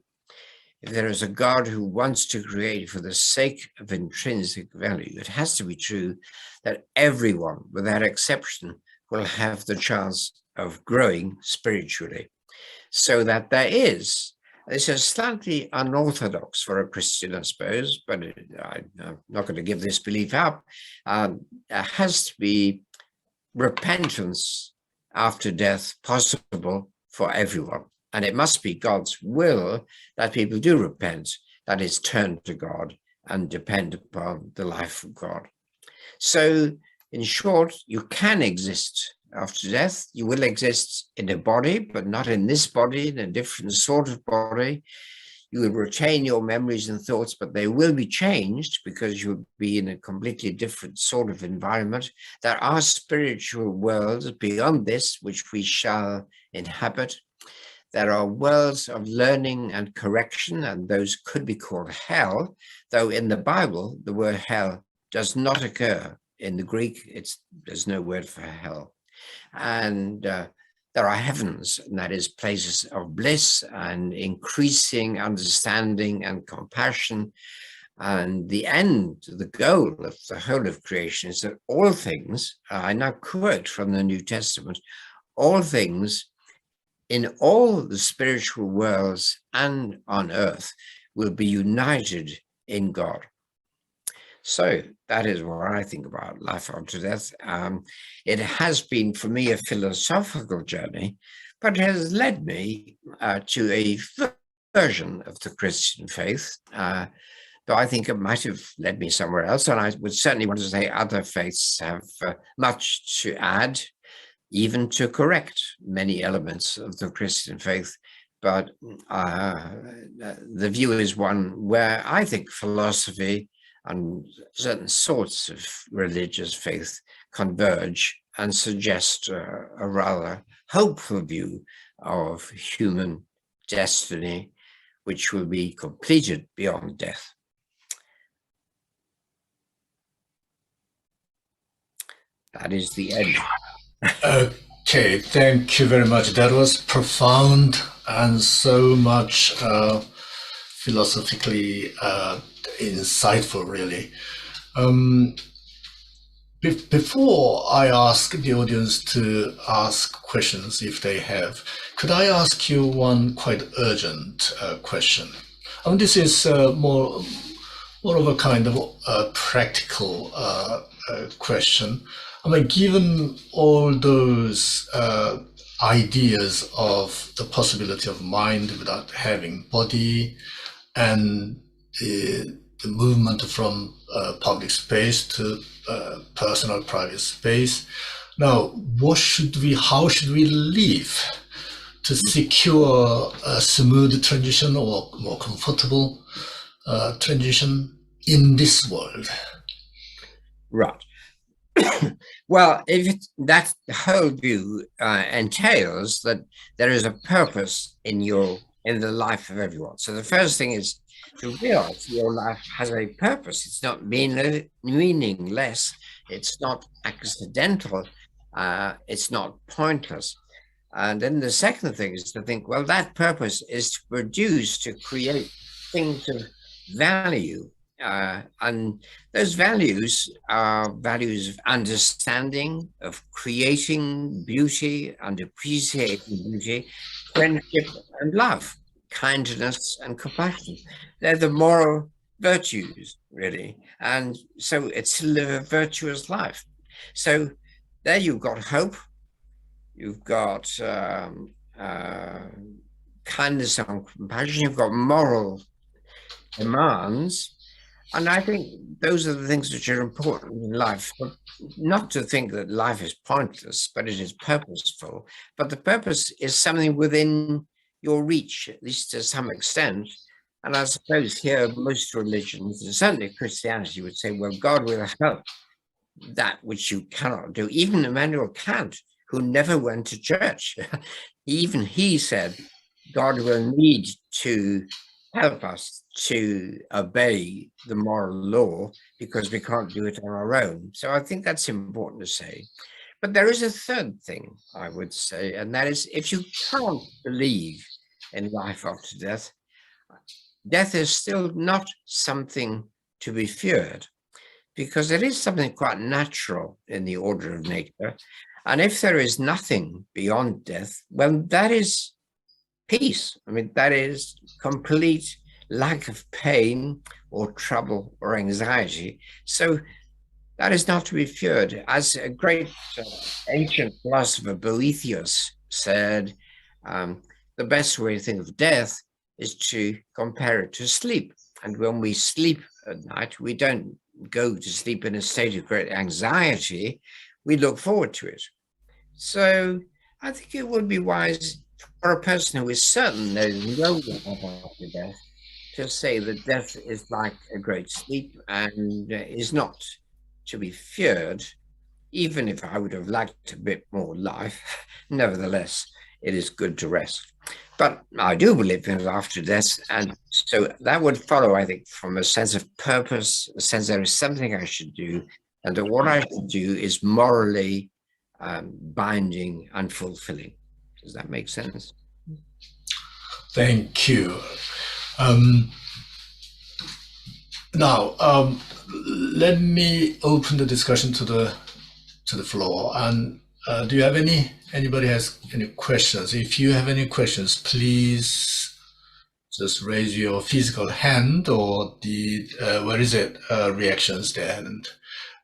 Speaker 2: If there is a God who wants to create for the sake of intrinsic value, it has to be true that everyone, without exception, will have the chance of growing spiritually. So that there is, this is slightly unorthodox for a Christian, I suppose, but I'm not going to give this belief up. There has to be repentance after death possible for everyone. And it must be God's will that people do repent, that is, turn to God and depend upon the life of God. So, in short, you can exist after death. You will exist in a body, but not in this body, in a different sort of body. You will retain your memories and thoughts, but they will be changed because you'll be in a completely different sort of environment. There are spiritual worlds beyond this, which we shall inhabit. There are worlds of learning and correction, and those could be called hell, though in the Bible, the word hell does not occur. In the Greek, there's no word for hell. And there are heavens, and that is places of bliss and increasing understanding and compassion. And the end, the goal of the whole of creation is that all things, I now quote from the New Testament, all things in all the spiritual worlds and on earth will be united in God. So that is what I think about life after death. It has been for me a philosophical journey, but it has led me to a version of the Christian faith, though I think it might have led me somewhere else. And I would certainly want to say other faiths have much to add, even to correct many elements of the Christian faith. But the view is one where I think philosophy and certain sorts of religious faith converge and suggest a rather hopeful view of human destiny, which will be completed beyond death. That is the end.
Speaker 1: Okay, thank you very much. That was profound and so much philosophically insightful, really. Before I ask the audience to ask questions if they have, could I ask you one quite urgent question? This is more of a kind of practical question. Given all those ideas of the possibility of mind without having body, and the movement from public space to personal private space, now how should we live to secure a smooth transition or more comfortable transition in this world?
Speaker 2: Right. Well, if that whole view entails that there is a purpose in the life of everyone. So the first thing is to realize your life has a purpose. It's not meaningless. It's not accidental. It's not pointless. And then the second thing is to think, well, that purpose is to produce, to create things of value. And those values are values of understanding, of creating beauty and appreciating beauty, friendship and love, kindness and compassion. They're the moral virtues, really. And so it's to live a virtuous life. So there you've got hope, you've got kindness and compassion, you've got moral demands. And I think those are the things which are important in life. But not to think that life is pointless, but it is purposeful. But the purpose is something within your reach, at least to some extent. And I suppose here most religions, and certainly Christianity, would say, well, God will help that which you cannot do. Even Immanuel Kant, who never went to church, even he said, God will need to help us to obey the moral law because we can't do it on our own. So I think that's important to say. But there is a third thing I would say, and that is if you can't believe in life after death, death is still not something to be feared because it is something quite natural in the order of nature. And if there is nothing beyond death, well, that is peace. I mean, that is complete lack of pain or trouble or anxiety. So that is not to be feared. As a great ancient philosopher, Boethius, said, the best way to think of death is to compare it to sleep. And when we sleep at night, we don't go to sleep in a state of great anxiety. We look forward to it. So I think it would be wise for a person who is certain there is no life after death to say that death is like a great sleep and is not to be feared, even if I would have liked a bit more life. Nevertheless, it is good to rest. But I do believe in after death, and so that would follow, I think, from a sense of purpose, a sense there is something I should do, and that what I should do is morally binding and fulfilling. Does that make sense?
Speaker 1: Thank you. Now, let me open the discussion to the floor. And do you have anybody has any questions? If you have any questions, please just raise your physical hand or the where is it? Reaction stand.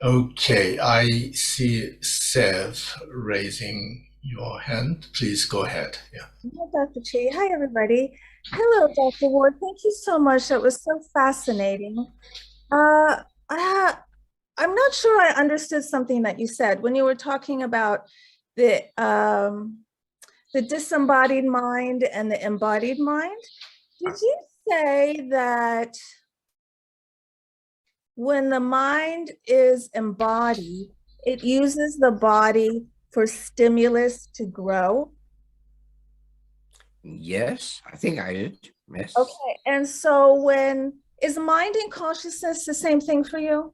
Speaker 1: Okay, I see Sev raising your hand. Please go ahead. Yeah.
Speaker 3: Hi, Dr. Chi. Hi, everybody. Hello, Dr. Ward. Thank you so much. That was so fascinating. I'm not sure I understood something that you said when you were talking about the disembodied mind and the embodied mind. Did you say that when the mind is embodied, it uses the body for stimulus to grow?
Speaker 2: Yes, I think I did. Yes.
Speaker 3: Okay, and so is mind and consciousness the same thing for you?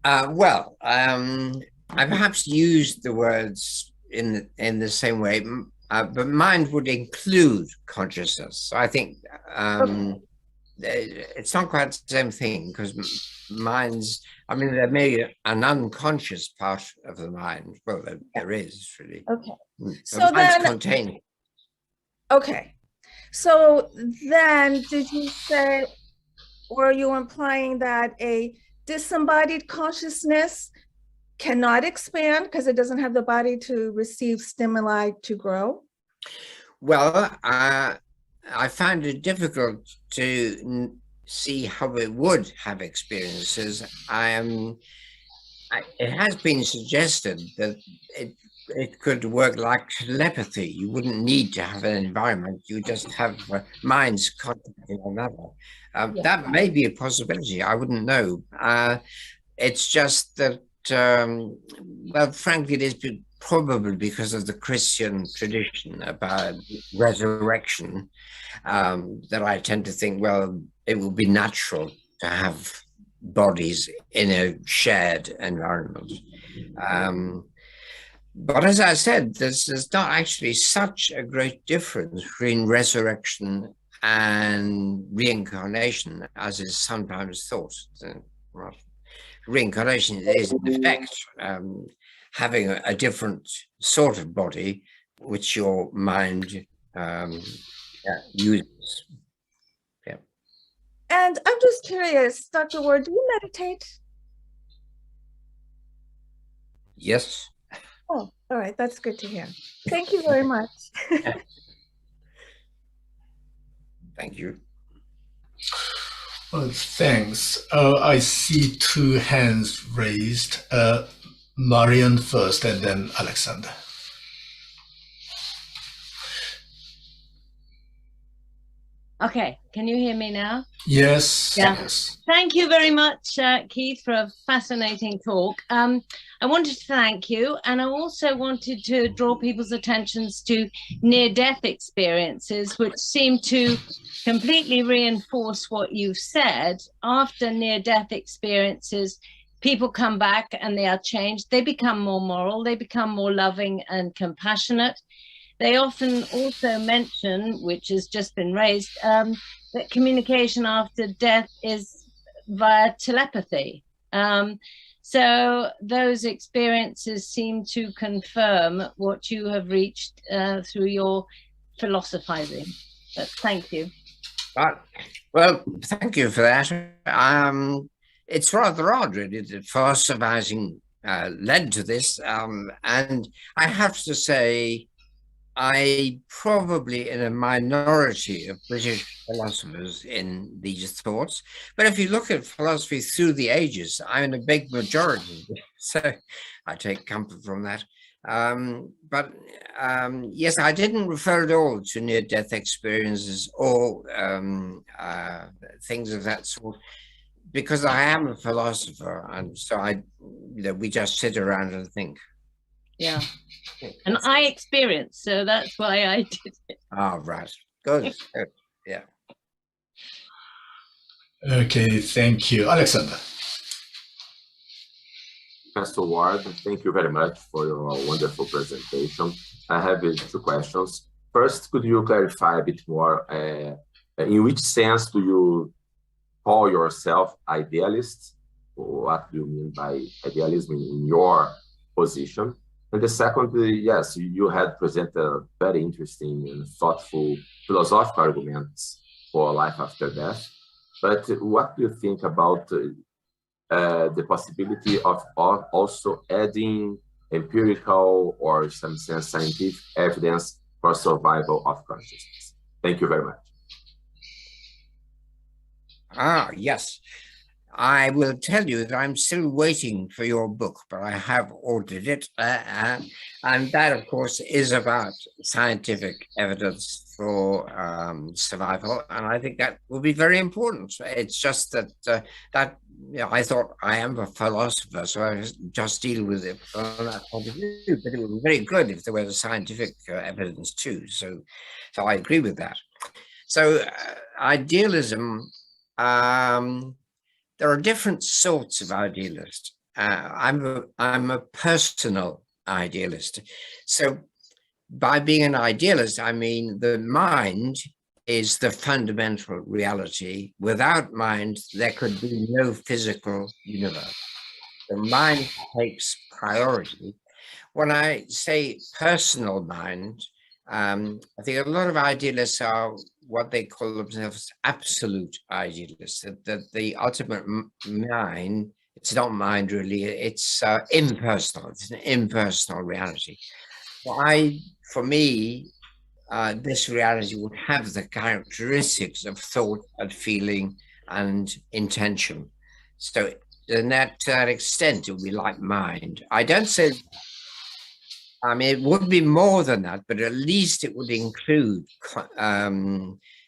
Speaker 2: Well, I perhaps used the words in the same way, but mind would include consciousness. So I think it's not quite the same thing because there may be an unconscious part of the mind. Well, there is really.
Speaker 3: Okay.
Speaker 2: So then, contained.
Speaker 3: Okay. So then did you say, or are you implying that a disembodied consciousness cannot expand because it doesn't have the body to receive stimuli to grow?
Speaker 2: Well, I found it difficult to see how it would have experiences. It has been suggested that it could work like telepathy. You wouldn't need to have an environment. You just have minds contacting one another. That may be a possibility. I wouldn't know. It's just that, well, frankly, it is probably because of the Christian tradition about resurrection, that I tend to think, well, it will be natural to have bodies in a shared environment. But as I said, there's not actually such a great difference between resurrection and reincarnation as is sometimes thought. Well, reincarnation is in effect having a different sort of body which your mind uses. Yeah.
Speaker 3: And I'm just curious, Dr. Ward, do you meditate?
Speaker 2: Yes.
Speaker 3: Oh, all right. That's good to hear. Thank you very much.
Speaker 2: Thank you.
Speaker 1: Well, thanks. I see two hands raised. Marian first and then Alexander.
Speaker 4: Okay, can you hear me now?
Speaker 1: Yes.
Speaker 4: Yeah.
Speaker 1: Yes.
Speaker 4: Thank you very much, Keith, for a fascinating talk. I wanted to thank you, and I also wanted to draw people's attentions to near-death experiences, which seem to completely reinforce what you've said. After near-death experiences, people come back and they are changed. They become more moral, they become more loving and compassionate. They often also mention, which has just been raised, that communication after death is via telepathy. So those experiences seem to confirm what you have reached through your philosophizing. But thank you.
Speaker 2: Well, thank you for that. It's rather odd, really, that philosophizing led to this. And I have to say, I probably in a minority of British philosophers in these thoughts, but if you look at philosophy through the ages, I'm in a big majority, so I take comfort from that. Yes, I didn't refer at all to near-death experiences or things of that sort, because I am a philosopher, and so we just sit around and think.
Speaker 4: Yeah. And I experienced, so that's why I did it.
Speaker 2: Oh, right. Good. Good. Yeah.
Speaker 1: Okay, thank you. Alexander.
Speaker 5: Pastor Ward, thank you very much for your wonderful presentation. I have two questions. First, could you clarify a bit more in which sense do you call yourself idealist? What do you mean by idealism in your position? And the second, yes, you had presented very interesting and thoughtful philosophical arguments for life after death. But what do you think about the possibility of also adding empirical or, in some sense, scientific evidence for survival of consciousness? Thank you very much.
Speaker 2: Yes. I will tell you that I'm still waiting for your book, but I have ordered it. And that, of course, is about scientific evidence for survival. And I think that will be very important. It's just that, I thought I am a philosopher, so I just deal with it from that point of view. But it would be very good if there was scientific evidence too. So I agree with that. So idealism, there are different sorts of idealists. I'm a personal idealist. So by being an idealist, I mean the mind is the fundamental reality. Without mind, there could be no physical universe. The mind takes priority. When I say personal mind, I think a lot of idealists are what they call themselves absolute idealists, that the ultimate mind, it's not mind really, it's impersonal, it's an impersonal reality. For me, this reality would have the characteristics of thought and feeling and intention. So to that extent, it would be like mind. I don't say, I mean, it would be more than that, but at least it would include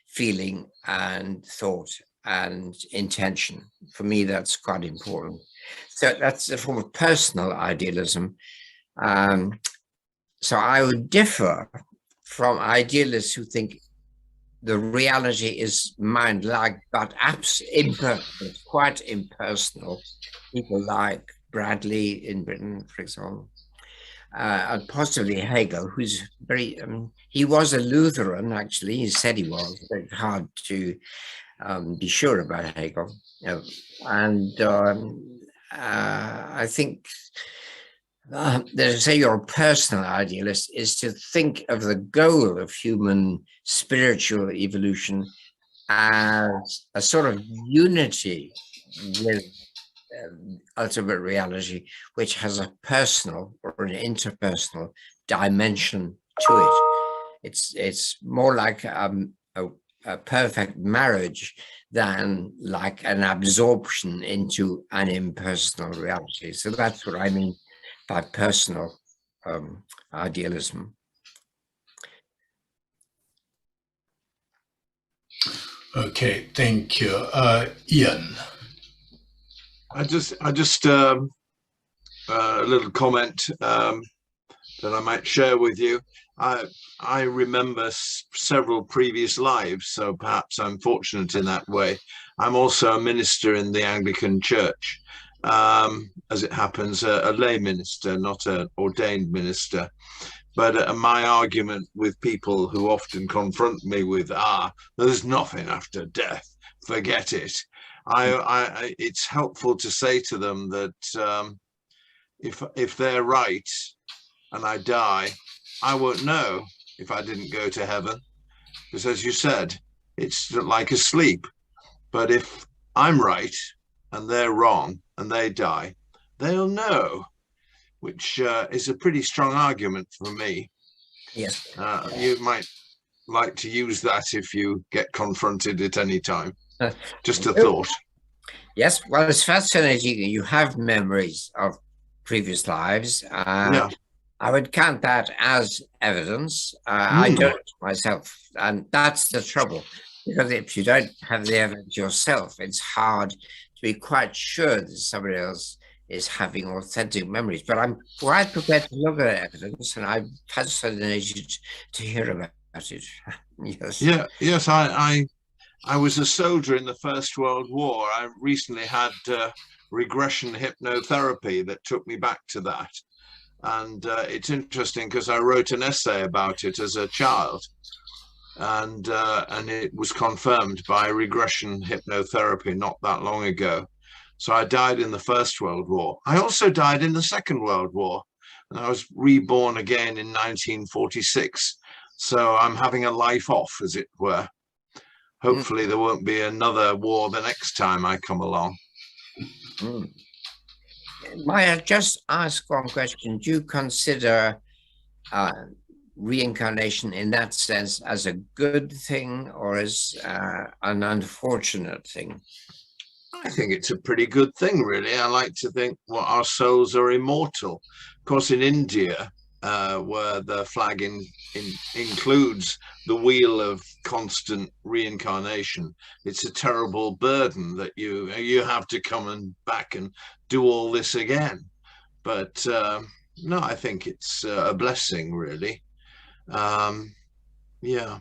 Speaker 2: feeling and thought and intention. For me, that's quite important. So that's a form of personal idealism. So I would differ from idealists who think the reality is mind-like, but impersonal, quite impersonal. People like Bradley in Britain, for example, and possibly Hegel, who's very, he was a Lutheran, actually. He said he was. Very hard to be sure about Hegel. I think to say you're a personal idealist is to think of the goal of human spiritual evolution as a sort of unity with ultimate reality, which has a personal or an interpersonal dimension to it. It's more like a perfect marriage than like an absorption into an impersonal reality. So that's what I mean by personal idealism.
Speaker 1: Okay, thank you. Ian.
Speaker 6: I just a little comment that I might share with you. I remember several previous lives, so perhaps I'm fortunate in that way. I'm also a minister in the Anglican Church, as it happens, a lay minister, not an ordained minister. But my argument with people who often confront me with, there's nothing after death, forget it. It's helpful to say to them that if they're right and I die, I won't know if I didn't go to heaven, because as you said, it's like a sleep. But if I'm right and they're wrong and they die, they'll know, which is a pretty strong argument for me.
Speaker 2: Yes.
Speaker 6: You might like to use that if you get confronted at any time. Just a thought.
Speaker 2: Yes, well, it's fascinating. You have memories of previous lives.
Speaker 6: Yeah.
Speaker 2: I would count that as evidence. I don't myself, and that's the trouble. Because if you don't have the evidence yourself, it's hard to be quite sure that somebody else is having authentic memories. But I'm quite prepared to look at evidence, and I'm fascinated to hear about it. Yes.
Speaker 6: Yeah. Yes. I was a soldier in the First World War. I recently had regression hypnotherapy that took me back to that. And it's interesting because I wrote an essay about it as a child, and it was confirmed by regression hypnotherapy not that long ago. So I died in the First World War. I also died in the Second World War, and I was reborn again in 1946. So I'm having a life off, as it were. Hopefully there won't be another war the next time I come along.
Speaker 2: Might I just ask one question? Do you consider reincarnation in that sense as a good thing or as an unfortunate thing?
Speaker 6: I think it's a pretty good thing, really. I like to think our souls are immortal. Of course, in India, where the flag includes the wheel of constant reincarnation, it's a terrible burden that you have to come back and do all this again. But no, I think it's a blessing, really. Yeah.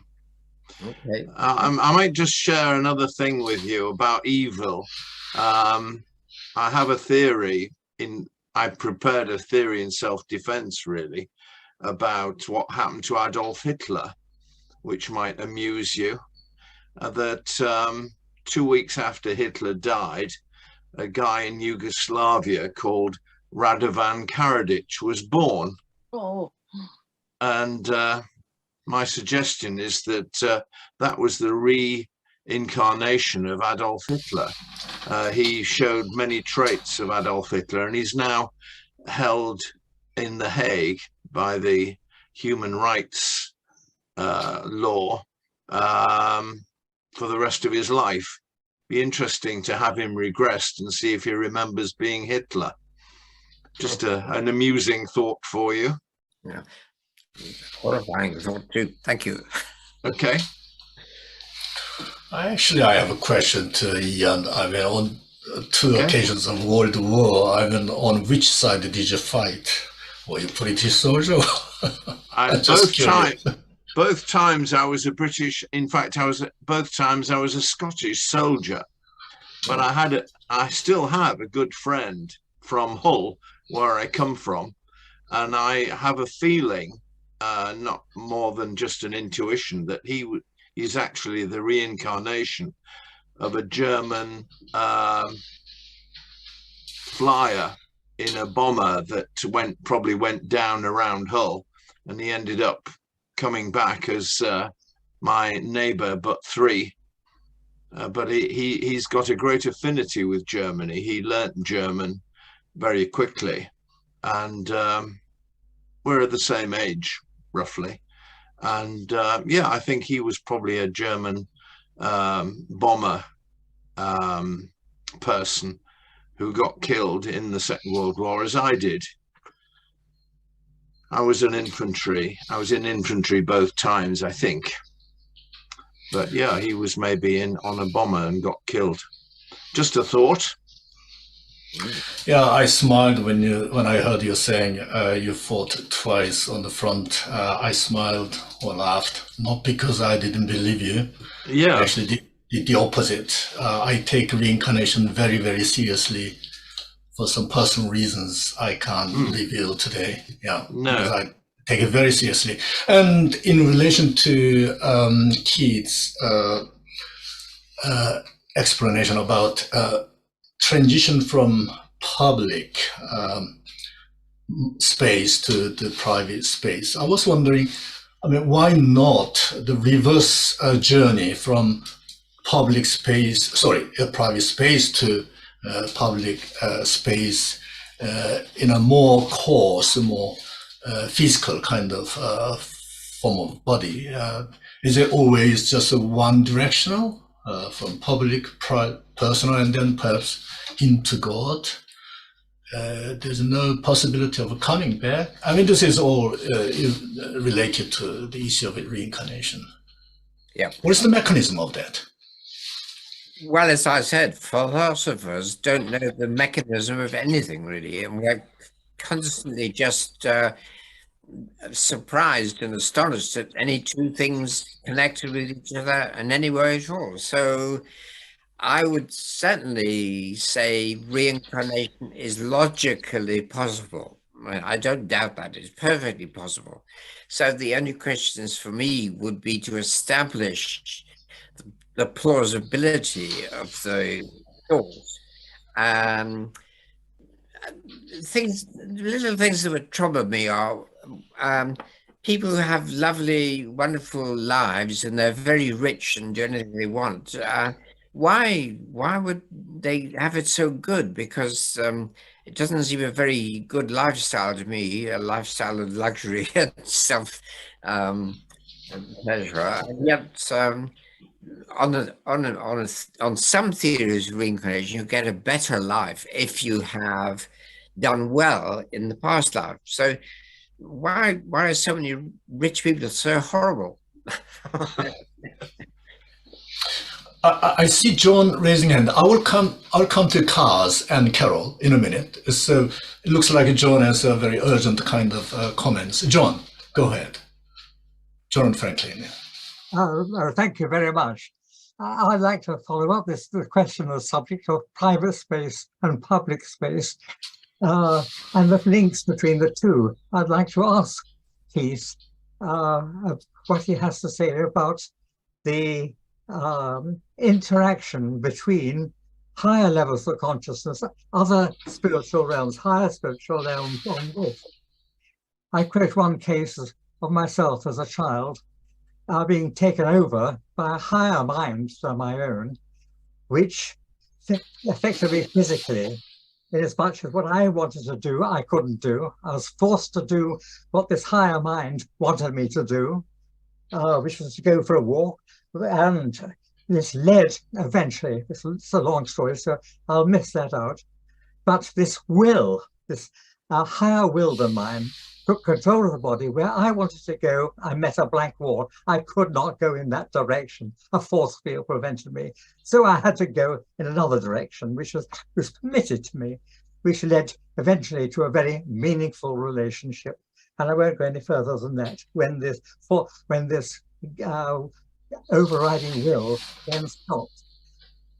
Speaker 2: Okay.
Speaker 6: I might just share another thing with you about evil. I have a theory I prepared a theory in self-defense, really, about what happened to Adolf Hitler, which might amuse you. That 2 weeks after Hitler died, a guy in Yugoslavia called Radovan Karadzic was born.
Speaker 4: Oh.
Speaker 6: And my suggestion is that that was the reincarnation of Adolf Hitler. He showed many traits of Adolf Hitler, and he's now held in The Hague by the human rights law for the rest of his life. Be interesting to have him regressed and see if he remembers being Hitler. Just an amusing thought for you.
Speaker 2: Yeah. Horrifying thought too. Thank you.
Speaker 6: Okay.
Speaker 1: I have a question to Ian. I mean, on two occasions of World War, I mean, on which side did you fight? Were you British soldier?
Speaker 6: Both times I was a British. In fact, both times I was a Scottish soldier. But I still have a good friend from Hull, where I come from, and I have a feeling, not more than just an intuition, that he's actually the reincarnation of a German flyer in a bomber that probably went down around Hull, and he ended up coming back as my neighbour, but 3. But he's got a great affinity with Germany. He learnt German very quickly, and we're the same age, roughly. And yeah, I think he was probably a German bomber person who got killed in the Second World War, as I did. I was in infantry both times, I think. But yeah, he was maybe on a bomber and got killed. Just a thought.
Speaker 1: Yeah, I smiled when I heard you saying you fought twice on the front. I smiled or laughed, not because I didn't believe you.
Speaker 6: Yeah.
Speaker 1: Actually, the opposite. I take reincarnation very, very seriously for some personal reasons I can't reveal today. Yeah,
Speaker 6: no.
Speaker 1: Because I take it very seriously. And in relation to Keith's explanation about transition from public space to the private space, I was wondering, I mean, why not the reverse journey from private space to public space in a more coarse, more physical kind of form of body? Is it always just a one directional from public, personal, and then perhaps into God? There's no possibility of coming back. I mean, this is all related to the issue of reincarnation.
Speaker 2: Yeah.
Speaker 1: What is the mechanism of that?
Speaker 2: Well, as I said, philosophers don't know the mechanism of anything, really, and we're constantly just surprised and astonished at any two things connected with each other in any way at all. So I would certainly say reincarnation is logically possible. I don't doubt that. It's perfectly possible. So the only questions for me would be to establish the plausibility of the thought. Little things that would trouble me are people who have lovely, wonderful lives and they're very rich and do anything they want. Why would they have it so good? Because it doesn't seem a very good lifestyle to me, a lifestyle of luxury and self pleasure. And yet, on some theories of reincarnation, you get a better life if you have done well in the past life. So why are so many rich people so horrible?
Speaker 1: I see John raising hand. I'll come to Cars and Carol in a minute. So it looks like John has a very urgent kind of comments. John, go ahead. John Franklin.
Speaker 7: Thank you very much. I'd like to follow up the question on the subject of private space and public space and the links between the two. I'd like to ask Keith what he has to say about the interaction between higher levels of consciousness, other spiritual realms, higher spiritual realms on Earth. I quote one case of myself as a child being taken over by a higher mind than my own, which effectively physically, in as much as what I wanted to do, I couldn't do. I was forced to do what this higher mind wanted me to do, which was to go for a walk. And this led eventually, it's a long story, so I'll miss that out. But this will, this higher will than mine, took control of the body. Where I wanted to go, I met a blank wall. I could not go in that direction. A force field prevented me. So I had to go in another direction, which was permitted to me, which led eventually to a very meaningful relationship. And I won't go any further than that. When this overriding will then stopped.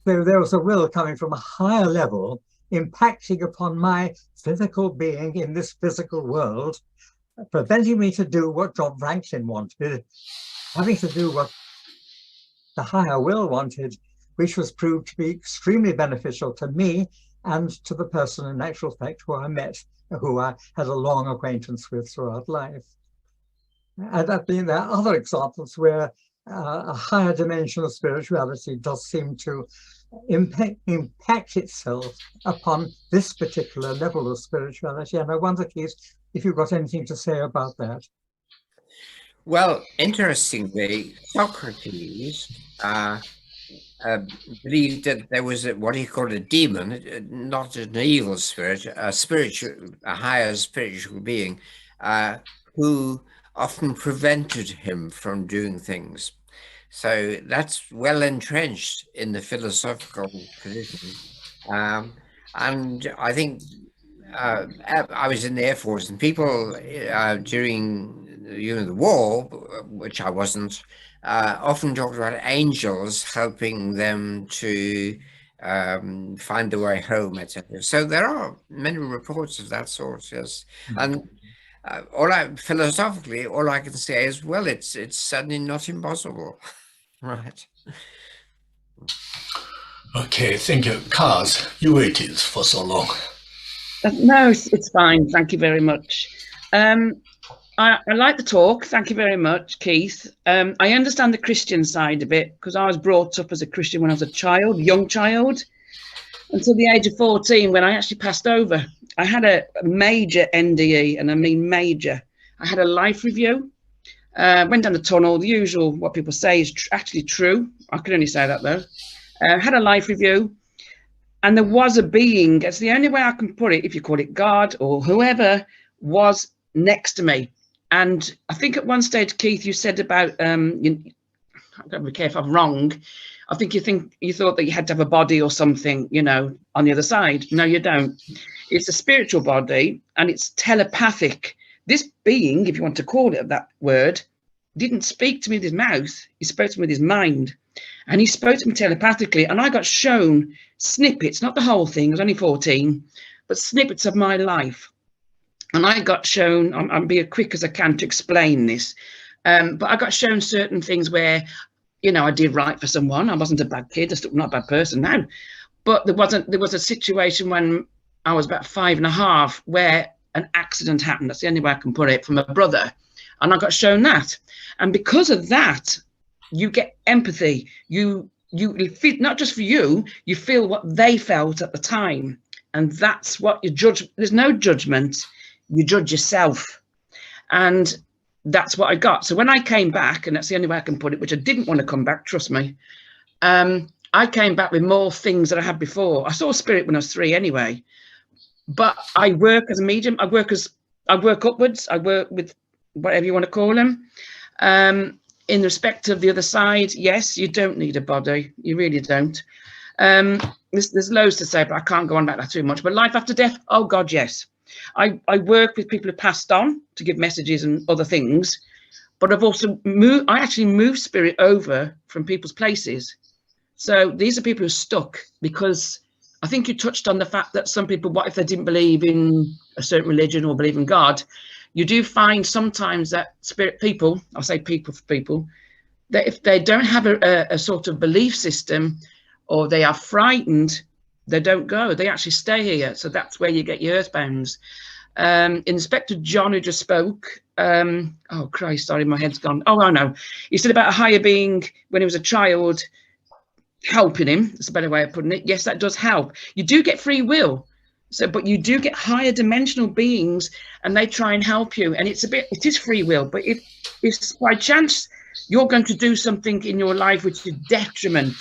Speaker 7: So there was a will coming from a higher level, impacting upon my physical being in this physical world, preventing me to do what John Franklin wanted, having to do what the higher will wanted, which was proved to be extremely beneficial to me and to the person in actual fact who I met, who I had a long acquaintance with throughout life. And there are other examples where a higher dimension of spirituality does seem to impact itself upon this particular level of spirituality. And I wonder, Keith, if you've got anything to say about that.
Speaker 2: Well, interestingly, Socrates believed that there was what he called a demon, not an evil spirit, a higher spiritual being, who often prevented him from doing things. So that's well entrenched in the philosophical tradition. And I think I was in the Air Force, and people during the war, which I wasn't, often talked about angels helping them to find the way home, etc. So there are many reports of that sort, yes. And philosophically, all I can say is, well, it's certainly not impossible. Right.
Speaker 1: Okay, thank you. Kaz, you waited for so long.
Speaker 8: No, it's fine. Thank you very much. I like the talk. Thank you very much, Keith. I understand the Christian side of it because I was brought up as a Christian when I was a child, young child, until the age of 14 when I actually passed over. I had a major NDE, and I mean major. I had a life review. Went down the tunnel, the usual, what people say is actually true. I can only say that though. Had a life review, and there was a being, it's the only way I can put it, if you call it God or whoever, was next to me. And I think at one stage, Keith, you said about, I'm going to be careful if I'm wrong. I think you thought that you had to have a body or something, on the other side. No, you don't. It's a spiritual body, and it's telepathic. This being, if you want to call it that word, didn't speak to me with his mouth. He spoke to me with his mind. And he spoke to me telepathically. And I got shown snippets, not the whole thing, I was only 14, but snippets of my life. And I got shown, I'll be as quick as I can to explain this, but I got shown certain things where, I did right for someone. I wasn't a bad kid, I'm not a bad person now. But there was a situation when I was about 5.5 where an accident happened. That's the only way I can put it, from a brother. And I got shown that. And because of that, you get empathy. You feel, not just for you, you feel what they felt at the time. And that's what you judge. There's no judgment. You judge yourself. And that's what I got. So when I came back, and that's the only way I can put it, which I didn't want to come back, trust me, I came back with more things than I had before. I saw spirit when I was 3 anyway. But I work as a medium. I work upwards. I work with whatever you want to call them. In respect of the other side, yes, you don't need a body. You really don't. There's loads to say, but I can't go on about that too much. But life after death, oh God, yes. I work with people who passed on to give messages and other things. But I've also I actually moved spirit over from people's places. So these are people who are stuck, because I think you touched on the fact that some people, what if they didn't believe in a certain religion or believe in God? You do find sometimes that spirit people, I'll say people for people, that if they don't have a sort of belief system, or they are frightened, they don't go, they actually stay here. So that's where you get your earthbounds. Inspector John, who just spoke, oh Christ, sorry, my head's gone. Oh, I know. He said about a higher being when he was a child, helping him. That's a better way of putting it. Yes, that does help. You do get free will. So, but you do get higher dimensional beings, and they try and help you. And it is free will. But if by chance you're going to do something in your life which is detriment,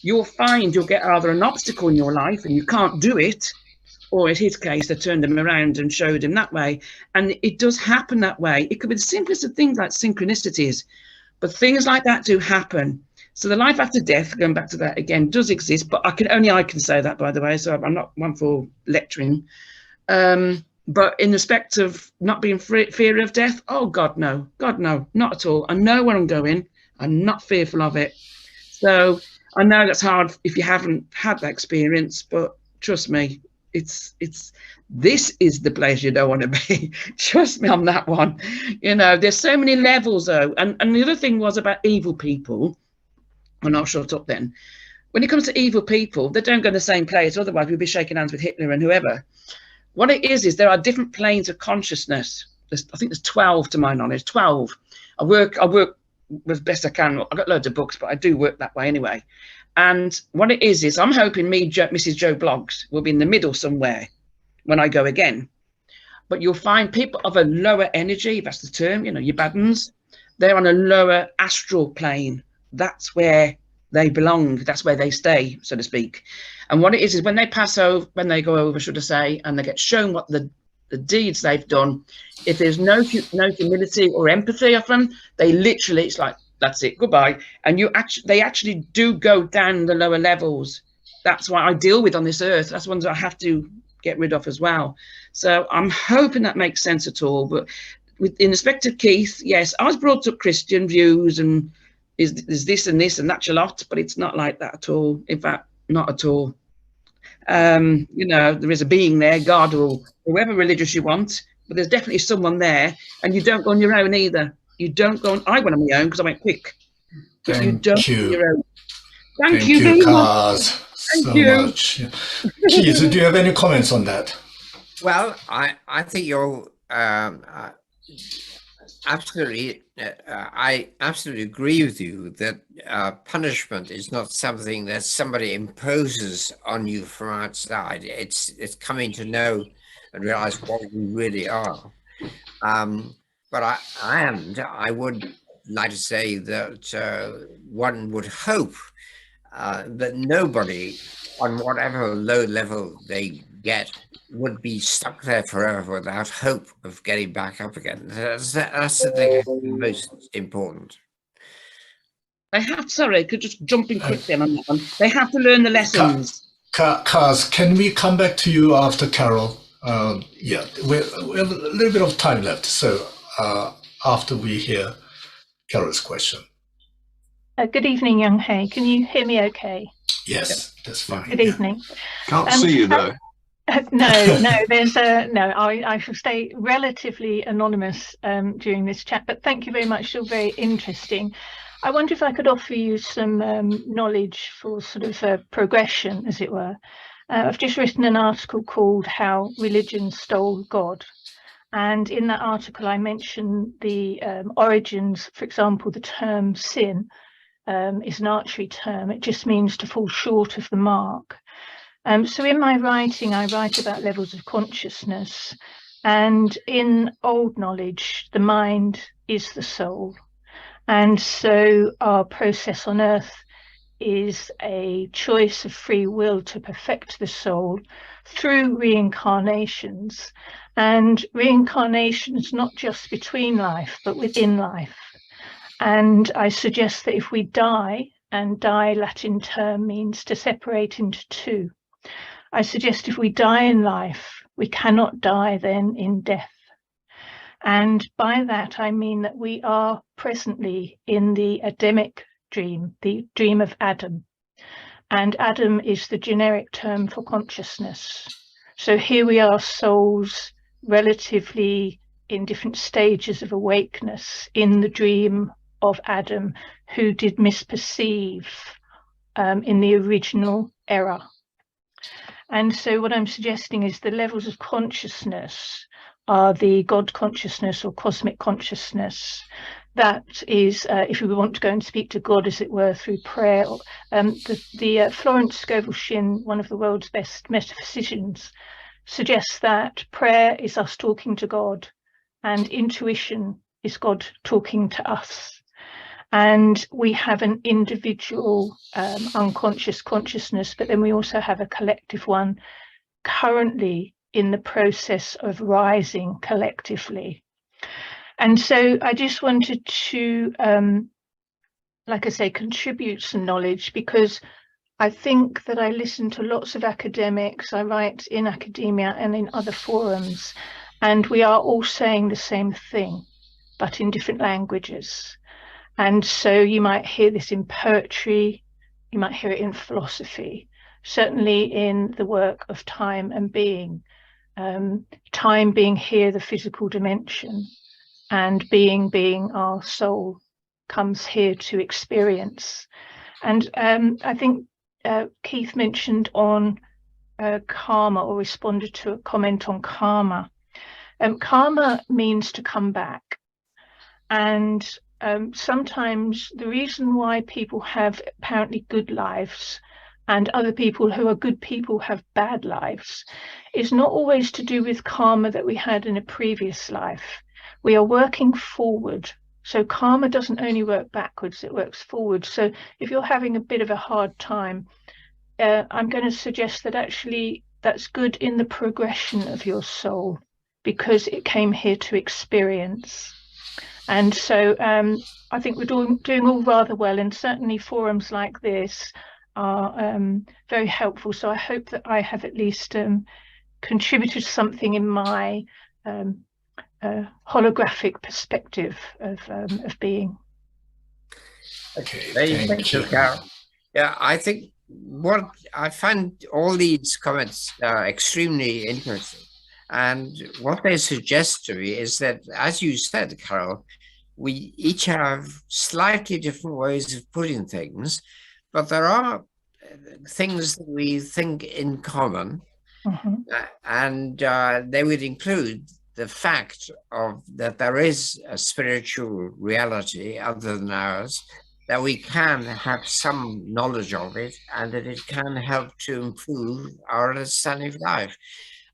Speaker 8: you'll find you'll get either an obstacle in your life and you can't do it, or in his case, they turned him around and showed him that way. And it does happen that way. It could be the simplest of things like synchronicities, but things like that do happen. So the life after death, going back to that again, does exist, but I can say that, by the way, so I'm not one for lecturing. But in respect of not being fear of death, oh God, no, not at all. I know where I'm going. I'm not fearful of it. So I know that's hard if you haven't had that experience, but trust me, this is the place you don't want to be. Trust me on that one. You know, there's so many levels though. And the other thing was about evil people, and I'll shut up then. When it comes to evil people, they don't go in the same place. Otherwise we'd be shaking hands with Hitler and whoever. What it is there are different planes of consciousness. I think there's 12 to my knowledge, 12. I work as best I can. I've got loads of books, but I do work that way anyway. And what it is I'm hoping Mrs. Joe Bloggs will be in the middle somewhere when I go again. But you'll find people of a lower energy, if that's the term, you know, your bad ones, they're on a lower astral plane. That's where they belong. That's where they stay, so to speak. And what it is when they pass over, when they go over, should I say, and they get shown what the deeds they've done, if there's no humility or empathy of them, they literally, it's like, that's it, goodbye. And they actually do go down the lower levels. That's what I deal with on this earth. That's ones I have to get rid of as well. So I'm hoping that makes sense at all. But in respect to Keith, yes, I was brought up Christian views and is this and this and that's a lot, but it's not like that at all. In fact, not at all. You know, there is a being there, God or whoever religious you want, but there's definitely someone there, and you don't go on your own either. You don't go on. I went on my own because I went quick. But you don't go on your own. Thank you very much.
Speaker 1: So much. Keith, do you have any comments on that?
Speaker 2: Well, I think you're absolutely. I absolutely agree with you that punishment is not something that somebody imposes on you from outside. It's coming to know and realize what we really are. But I would like to say that one would hope that nobody, on whatever low level they get, would be stuck there forever without hope of getting back up again. That's the thing most important.
Speaker 8: They have, sorry, could just jump in quickly on that one. They have to learn the lessons.
Speaker 1: Kaz, can we come back to you after Carol? Yeah, we have a little bit of time left. So after we hear Carol's question.
Speaker 9: Good evening, Young Hay. Can you hear me okay?
Speaker 1: Yes, that's fine.
Speaker 9: Good evening.
Speaker 6: Can't see you though.
Speaker 9: No, there's no, I shall stay relatively anonymous during this chat, but thank you very much, still very interesting. I wonder if I could offer you some knowledge for sort of progression, as it were. I've just written an article called How Religion Stole God. And in that article, I mention the origins. For example, the term sin is an archery term. It just means to fall short of the mark. So in my writing, I write about levels of consciousness. And in old knowledge, the mind is the soul. And so our process on earth is a choice of free will to perfect the soul through reincarnations. And reincarnations not just between life, but within life. And I suggest that if we die, and die Latin term means to separate into two, I suggest if we die in life, we cannot die then in death. And by that, I mean that we are presently in the Adamic dream, the dream of Adam. And Adam is the generic term for consciousness. So here we are, souls relatively in different stages of awakeness in the dream of Adam, who did misperceive in the original era. And so what I'm suggesting is the levels of consciousness are the God consciousness or cosmic consciousness. That is, if we want to go and speak to God, as it were, through prayer. The Florence Scovel-Shinn, one of the world's best metaphysicians, suggests that prayer is us talking to God and intuition is God talking to us. And we have an individual unconscious consciousness, but then we also have a collective one. currently in the process of rising collectively. And so I just wanted to, like I say, contribute some knowledge, because I think that I listen to lots of academics, I write in academia and in other forums, and we are all saying the same thing, but in different languages. And so you might hear this in poetry, you might hear it in philosophy, certainly in the work of time and being. Time being here the physical dimension, and being our soul comes here to experience. And I think Keith mentioned on karma, or responded to a comment on karma. Karma means to come back. And sometimes the reason why people have apparently good lives and other people who are good people have bad lives is not always to do with karma that we had in a previous life. We are working forward. So karma doesn't only work backwards, it works forward. So if you're having a bit of a hard time, I'm going to suggest that actually that's good in the progression of your soul, because it came here to experience. And so I think we're doing all rather well, and certainly forums like this are very helpful. So I hope that I have at least contributed something in my holographic perspective of being.
Speaker 1: Okay,
Speaker 2: Thank you, Carol. Yeah, I think what I find all these comments extremely interesting. And what they suggest to me is that, as you said, Carol, we each have slightly different ways of putting things, but there are things that we think in common.
Speaker 9: Mm-hmm.
Speaker 2: And they would include the fact of that there is a spiritual reality other than ours, that we can have some knowledge of it, and that it can help to improve our understanding of life.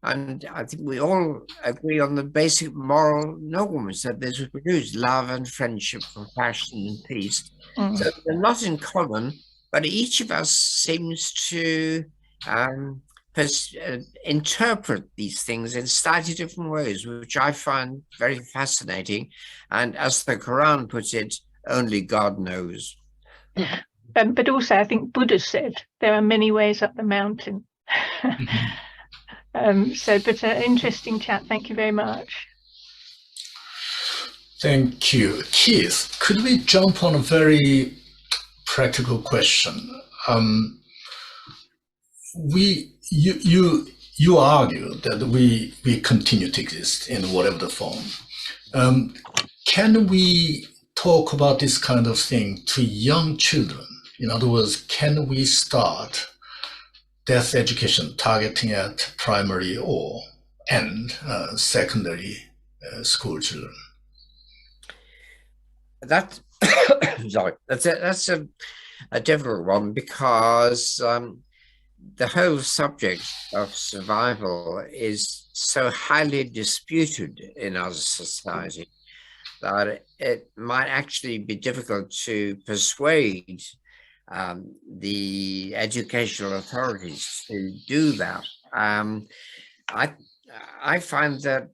Speaker 2: And I think we all agree on the basic moral norms that this would produce: love and friendship, compassion and peace.
Speaker 9: Mm.
Speaker 2: So they're not in common, but each of us seems to interpret these things in slightly different ways, which I find very fascinating. And as the Quran puts it, only God knows.
Speaker 9: But also, I think Buddha said there are many ways up the mountain. But an interesting chat. Thank you very much.
Speaker 1: Thank you. Keith, could we jump on a very practical question? You argue that we continue to exist in whatever the form. Can we talk about this kind of thing to young children? In other words, can we start death education targeting at primary and secondary school children?
Speaker 2: That's sorry. That's a difficult one, because the whole subject of survival is so highly disputed in our society that it might actually be difficult to persuade the educational authorities to do that. I find that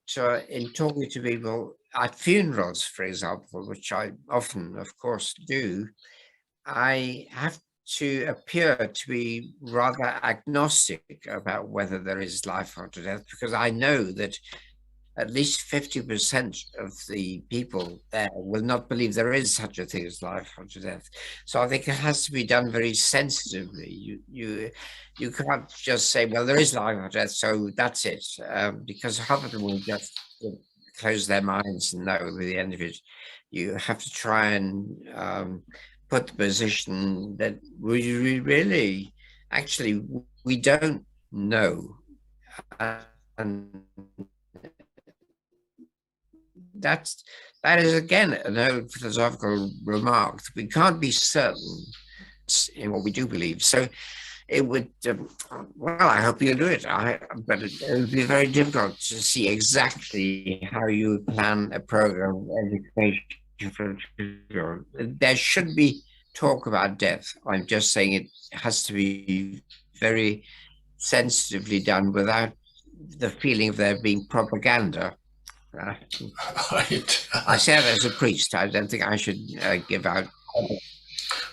Speaker 2: in talking to people at funerals, for example, which I often, of course, do, I have to appear to be rather agnostic about whether there is life after death, because I know that at least 50% of the people there will not believe there is such a thing as life after death. So I think it has to be done very sensitively. You can't just say, well, there is life after death, so that's it, because half of them will just close their minds and know at the end of it. You have to try and put the position that we really, actually, we don't know. And that is, again, an old philosophical remark. We can't be certain in what we do believe. So it would, well, I hope you'll do it. But it would be very difficult to see exactly how you plan a program of education for children. There should be talk about death. I'm just saying it has to be very sensitively done without the feeling of there being propaganda.
Speaker 1: Right.
Speaker 2: I say that as a priest. I don't think I should give out.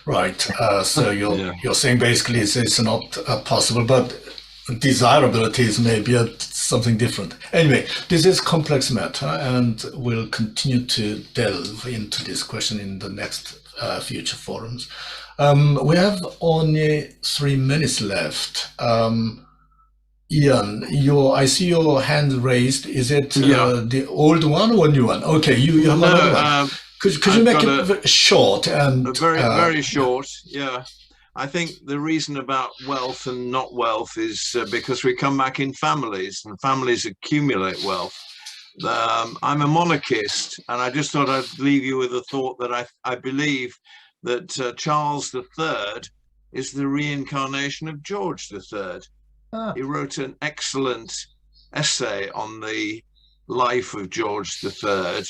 Speaker 1: Right. So
Speaker 6: Yeah.
Speaker 1: you're saying basically it's not possible, but desirabilities may be something different. Anyway, this is complex matter, and we'll continue to delve into this question in the next future forums. We have only 3 minutes left. Ian, I see your hand raised. Is it the old one or new one? Okay, you have another one. Could you make it short and
Speaker 6: very short? Yeah, I think the reason about wealth and not wealth is because we come back in families, and families accumulate wealth. I'm a monarchist, and I just thought I'd leave you with a thought that I believe that Charles III is the reincarnation of George III. He wrote an excellent essay on the life of George III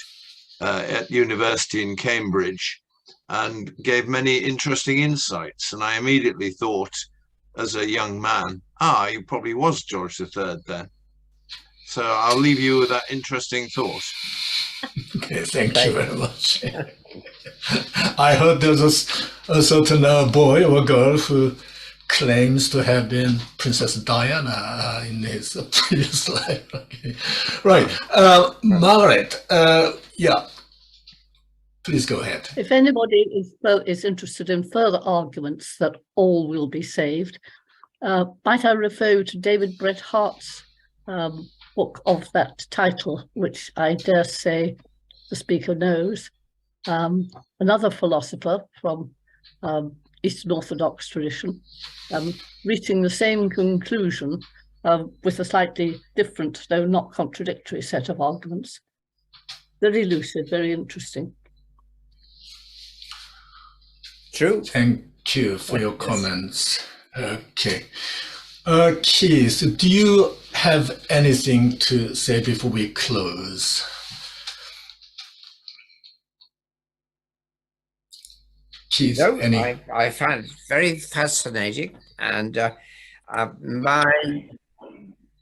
Speaker 6: at university in Cambridge, and gave many interesting insights. And I immediately thought, as a young man, he probably was George III then. So I'll leave you with that interesting thought.
Speaker 1: Okay, thank you very much. I heard there's a certain boy or girl who claims to have been Princess Diana in his previous life. Okay. Right, Margaret, yeah, please go ahead.
Speaker 10: If anybody is interested in further arguments that all will be saved, might I refer to David Bret Hart's book of that title, which I dare say the speaker knows. Another philosopher from Eastern Orthodox tradition, reaching the same conclusion with a slightly different, though not contradictory, set of arguments. Very lucid, very interesting.
Speaker 2: True.
Speaker 1: Thank you for your comments. Okay. Keith, do you have anything to say before we close? Keith,
Speaker 2: No,
Speaker 1: any?
Speaker 2: I find it very fascinating, and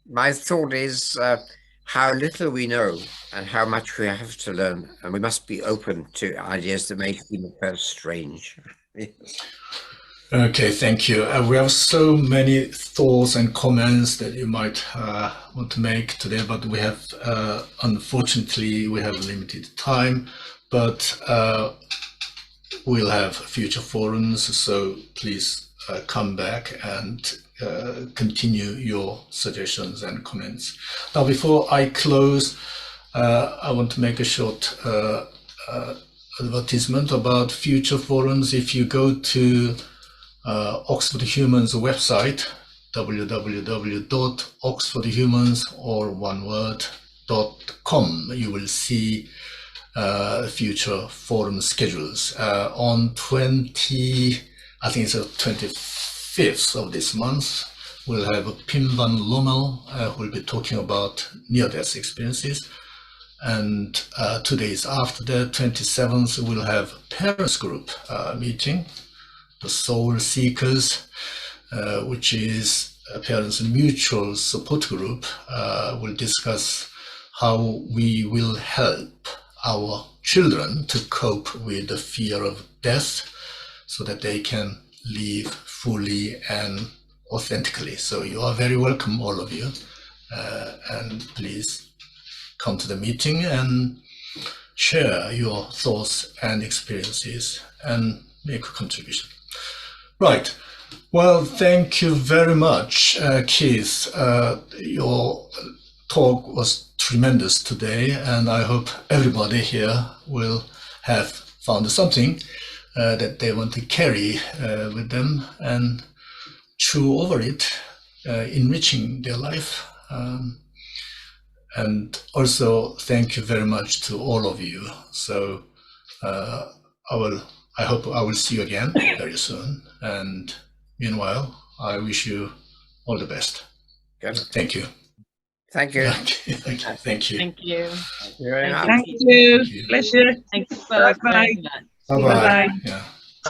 Speaker 2: my thought is how little we know and how much we have to learn, and we must be open to ideas that may seem at first strange.
Speaker 1: Okay, thank you. We have so many thoughts and comments that you might want to make today, but we have, unfortunately, we have limited time, but we'll have future forums, so please come back and continue your suggestions and comments. Now, before I close, I want to make a short advertisement about future forums. If you go to Oxford Humans website, www.oxfordhumans.com, you will see future forum schedules. On I think it's the 25th of this month, we'll have Pim van Lommel, who will be talking about near-death experiences. And 2 days after that, 27th, we'll have parents group meeting, the Soul Seekers, which is a parents mutual support group. Will discuss how we will help our children to cope with the fear of death so that they can live fully and authentically. So you are very welcome, all of you, and please come to the meeting and share your thoughts and experiences and make a contribution. Right. Well, thank you very much, Keith. Your talk was tremendous today, and I hope everybody here will have found something that they want to carry with them and chew over it, enriching their life. And also, thank you very much to all of you. So I hope I will see you again very soon. And meanwhile, I wish you all the best.
Speaker 2: Good.
Speaker 1: Thank you.
Speaker 2: Thank you.
Speaker 1: Thank you. Thank you.
Speaker 4: Thank you.
Speaker 2: Very much.
Speaker 8: Thank you. Bless you.
Speaker 4: Thank you
Speaker 8: Bye-bye.
Speaker 4: very much.
Speaker 1: Bye-bye.
Speaker 8: Bye-bye.
Speaker 1: Yeah.